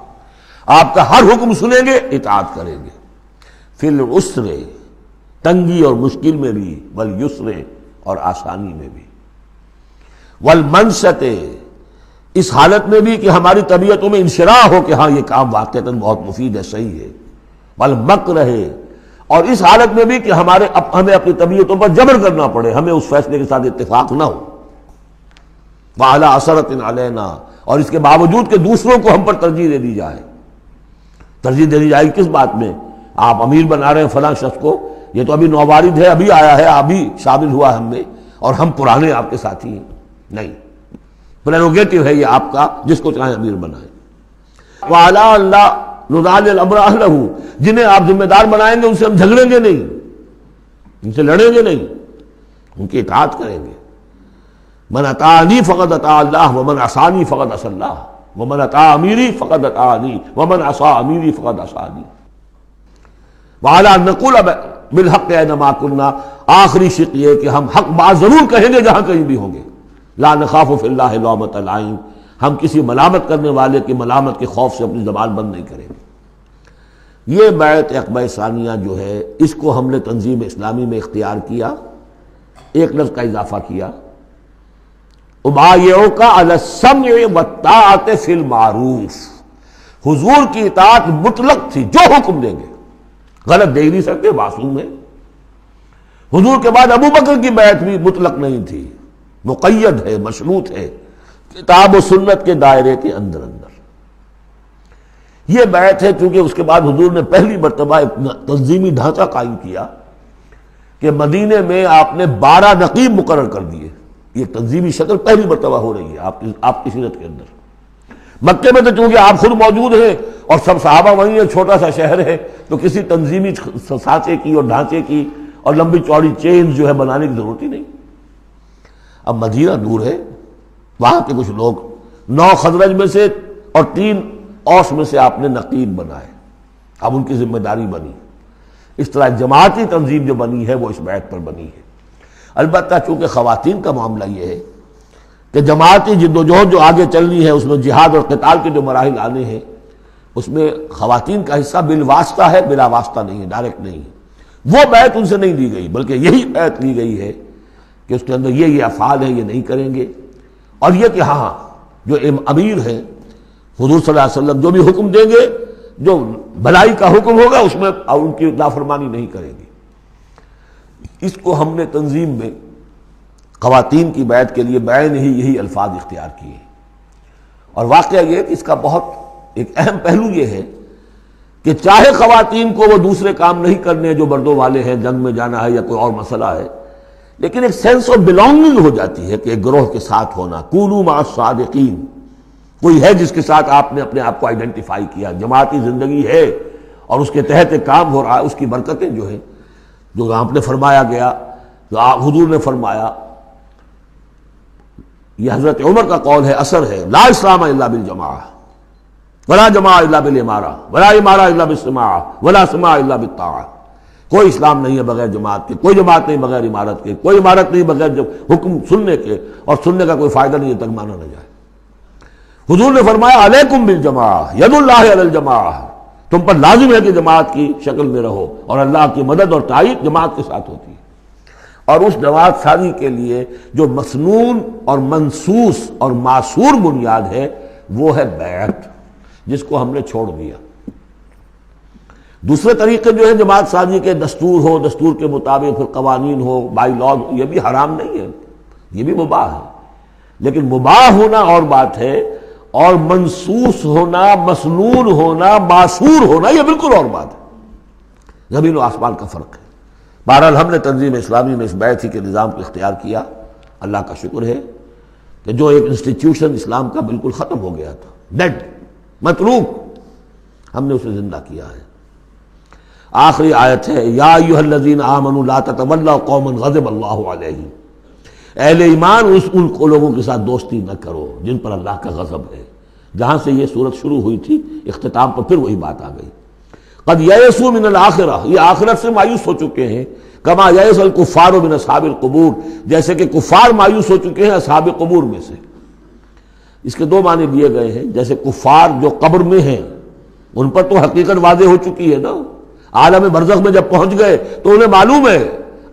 آپ کا ہر حکم سنیں گے، اطاعت کریں گے، فی العسر، تنگی اور مشکل میں بھی، والیسر، اور آسانی میں بھی، والمنشط، اس حالت میں بھی کہ ہماری طبیعتوں میں انشراح ہو کہ ہاں یہ کام واقعتاً بہت مفید ہے، صحیح ہے، والمکرہ، اور اس حالت میں بھی کہ ہمیں اپنی طبیعتوں پر جبر کرنا پڑے، ہمیں اس فیصلے کے ساتھ اتفاق نہ ہو، وعلی اثرۃ علینا، اور اس کے باوجود کہ دوسروں کو ہم پر ترجیح دے دی جائے۔ ترجیح دے دی جائے کس بات میں؟ آپ امیر بنا رہے ہیں فلاں شخص کو، یہ تو ابھی نوبارد ہے، ابھی آیا ہے، ابھی شامل ہوا ہم میں، اور ہم پرانے آپ کے ساتھی ہیں، نہیں، پریروگیٹو ہے یہ آپ کا، جس کو چاہیں امیر بنائیں۔ وعلی اللہ نضال الامر اہلہ، جنہیں آپ ذمہ دار بنائیں گے ان سے ہم جھگڑیں گے نہیں، ان سے لڑیں گے نہیں، ان کی اطاعت کریں گے۔ من اطاعنی فقد اطاع اللہ ومن عصانی فقد عصی اللہ ومن اطاع امیری فقد اطاعنی ومن عصی امیری فقد عصانی۔ وعلی نقول بالحق اینما کنا، آخری شق یہ کہ ہم حق بات ضرور کہیں گے جہاں کہیں بھی ہوں گے. لا نخاف فی اللہ لومۃ لائم، ہم کسی ملامت کرنے والے کی ملامت کے خوف سے اپنی زبان بند نہیں کریں گے. یہ بیعت عقبہ ثانیہ جو ہے اس کو ہم نے تنظیم اسلامی میں اختیار کیا، ایک لفظ کا اضافہ کیا، ابایعک علی السمع والطاعۃ فی المعروف. حضور کی اطاعت مطلق تھی، جو حکم دیں گے، غلط دے نہیں سکتے، معصوم ہے. حضور کے بعد ابو بکر کی بیعت بھی مطلق نہیں تھی، مقید ہے، مشروط ہے، کتاب و سنت کے دائرے کے اندر اندر. یہ بیعت ہے چونکہ اس کے بعد حضور نے پہلی مرتبہ ایک تنظیمی ڈھانچہ قائم کیا کہ مدینے میں آپ نے 12 نقیب مقرر کر دیے. یہ تنظیمی شکل پہلی مرتبہ ہو رہی ہے آپ کی سیرت کے اندر. مکے میں تو چونکہ آپ خود موجود ہیں اور سب صحابہ وہیں ہیں، چھوٹا سا شہر ہے، تو کسی تنظیمی سانچے کی اور ڈھانچے کی اور لمبی چوڑی چین جو ہے بنانے کی ضرورت ہی نہیں. اب مدینہ دور ہے، وہاں کے کچھ لوگ 9 خزرج میں سے اور 3 اوس میں سے آپ نے نقیب بنائے، اب ان کی ذمہ داری بنی. اس طرح جماعتی تنظیم جو بنی ہے وہ اس بیعت پر بنی ہے. البتہ چونکہ خواتین کا معاملہ یہ ہے کہ جماعتی جدوجہد جو آگے چلنی ہے اس میں جہاد اور قتال کے جو مراحل آنے ہیں اس میں خواتین کا حصہ بالواسطہ ہے، بلا واسطہ نہیں ہے، ڈائریکٹ نہیں ہے. وہ بیعت ان سے نہیں دی گئی بلکہ یہی بیعت لی گئی ہے کہ اس کے اندر یہ افعال ہیں، یہ نہیں کریں گے. اور یہ کہ ہاں جو امیر ہیں حضور صلی اللہ علیہ وسلم جو بھی حکم دیں گے، جو بھلائی کا حکم ہوگا اس میں ان کی نافرمانی نہیں کریں گے. اس کو ہم نے تنظیم میں خواتین کی بیعت کے لیے بعین ہی یہی الفاظ اختیار کیے. اور واقعہ یہ کہ اس کا بہت ایک اہم پہلو یہ ہے کہ چاہے خواتین کو وہ دوسرے کام نہیں کرنے جو مردوں والے ہیں، جنگ میں جانا ہے یا کوئی اور مسئلہ ہے، لیکن ایک سینس آف بلانگنگ ہو جاتی ہے کہ ایک گروہ کے ساتھ ہونا. کونوا مع الصادقین، کوئی ہے جس کے ساتھ آپ نے اپنے آپ کو آئیڈینٹیفائی کیا، جماعتی زندگی ہے اور اس کے تحت ایک کام ہو رہا ہے. اس کی برکتیں جو ہیں جو آپ نے فرمایا گیا، جو حضور نے فرمایا، یہ حضرت عمر کا قول ہے، اثر ہے، لا اسلام الا بالجماعہ ولا جماعہ الا بالامارہ ولا امارہ الا بالسماع ولا سماع الا بالطاعہ. کوئی اسلام نہیں ہے بغیر جماعت کے، کوئی جماعت نہیں بغیر امارت کے، کوئی امارت نہیں بغیر حکم سننے کے، اور سننے کا کوئی فائدہ نہیں ہے تک مانا نہ جائے. حضور نے فرمایا علیکم بالجماعہ ید اللہ علی الجماعہ، تم پر لازم ہے کہ جماعت کی شکل میں رہو، اور اللہ کی مدد اور تائید جماعت کے ساتھ ہوتی ہے. اور اس جماعت سازی کے لیے جو مسنون اور منسوس اور معصور بنیاد ہے وہ ہے بیعت، جس کو ہم نے چھوڑ دیا. دوسرے طریقے جو ہیں جماعت سازی کے، دستور ہو، دستور کے مطابق پھر قوانین ہو، بائی لاء، یہ بھی حرام نہیں ہے، یہ بھی مباح ہے. لیکن مباح ہونا اور بات ہے، اور منسوس ہونا، مسنون ہونا، معصور ہونا یہ بالکل اور بات ہے. زمین و آسمان کا فرق ہے. بہرحال ہم نے تنظیم اسلامی میں اس بیعت ہی کے نظام کو اختیار کیا. اللہ کا شکر ہے کہ جو ایک انسٹیٹیوشن اسلام کا بالکل ختم ہو گیا تھا، ڈیڈ، متروک، ہم نے اسے زندہ کیا ہے. آخری آیت ہے، یا ایھا الذین آمنوا لا تتولوا قوما غضب اللہ علیہم، اہل ایمان ان لوگوں کے ساتھ دوستی نہ کرو جن پر اللہ کا غضب ہے. جہاں سے یہ صورت شروع ہوئی تھی اختتام پر پھر وہی بات آ گئی. قد یئسوا من الآخرہ، یہ آخرت سے مایوس ہو چکے ہیں. کما یئس الکفار من اصحاب القبور، جیسے کہ کفار مایوس ہو چکے ہیں اصحاب قبور میں سے. اس کے 2 معنی دیے گئے ہیں. جیسے کفار جو قبر میں ہیں ان پر تو حقیقت واضح ہو چکی ہے نا، عالم برزخ میں جب پہنچ گئے تو انہیں معلوم ہے،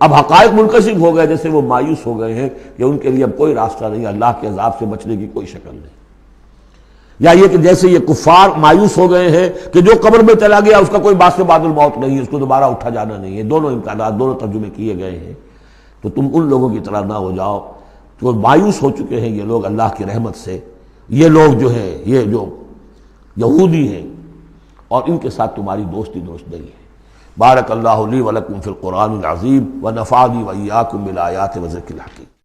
اب حقائق منکشف ہو گئے، جیسے وہ مایوس ہو گئے ہیں کہ ان کے لیے اب کوئی راستہ نہیں، اللہ کے عذاب سے بچنے کی کوئی شکل نہیں. یا یہ کہ جیسے یہ کفار مایوس ہو گئے ہیں کہ جو قبر میں چلا گیا اس کا کوئی باعث بعد الموت نہیں ہے، اس کو دوبارہ اٹھا جانا نہیں ہے. دونوں امکانات، دونوں ترجمے کیے گئے ہیں. تو تم ان لوگوں کی طرح نہ ہو جاؤ جو مایوس ہو چکے ہیں یہ لوگ اللہ کی رحمت سے. یہ لوگ جو ہیں، یہ جو یہودی ہیں، اور ان کے ساتھ تمہاری دوستی درست نہیں ہے. بارک اللہ لی ولکم فی القرآن العظیم ونفعنی وإیاکم بالآیات وذکر الحکیم.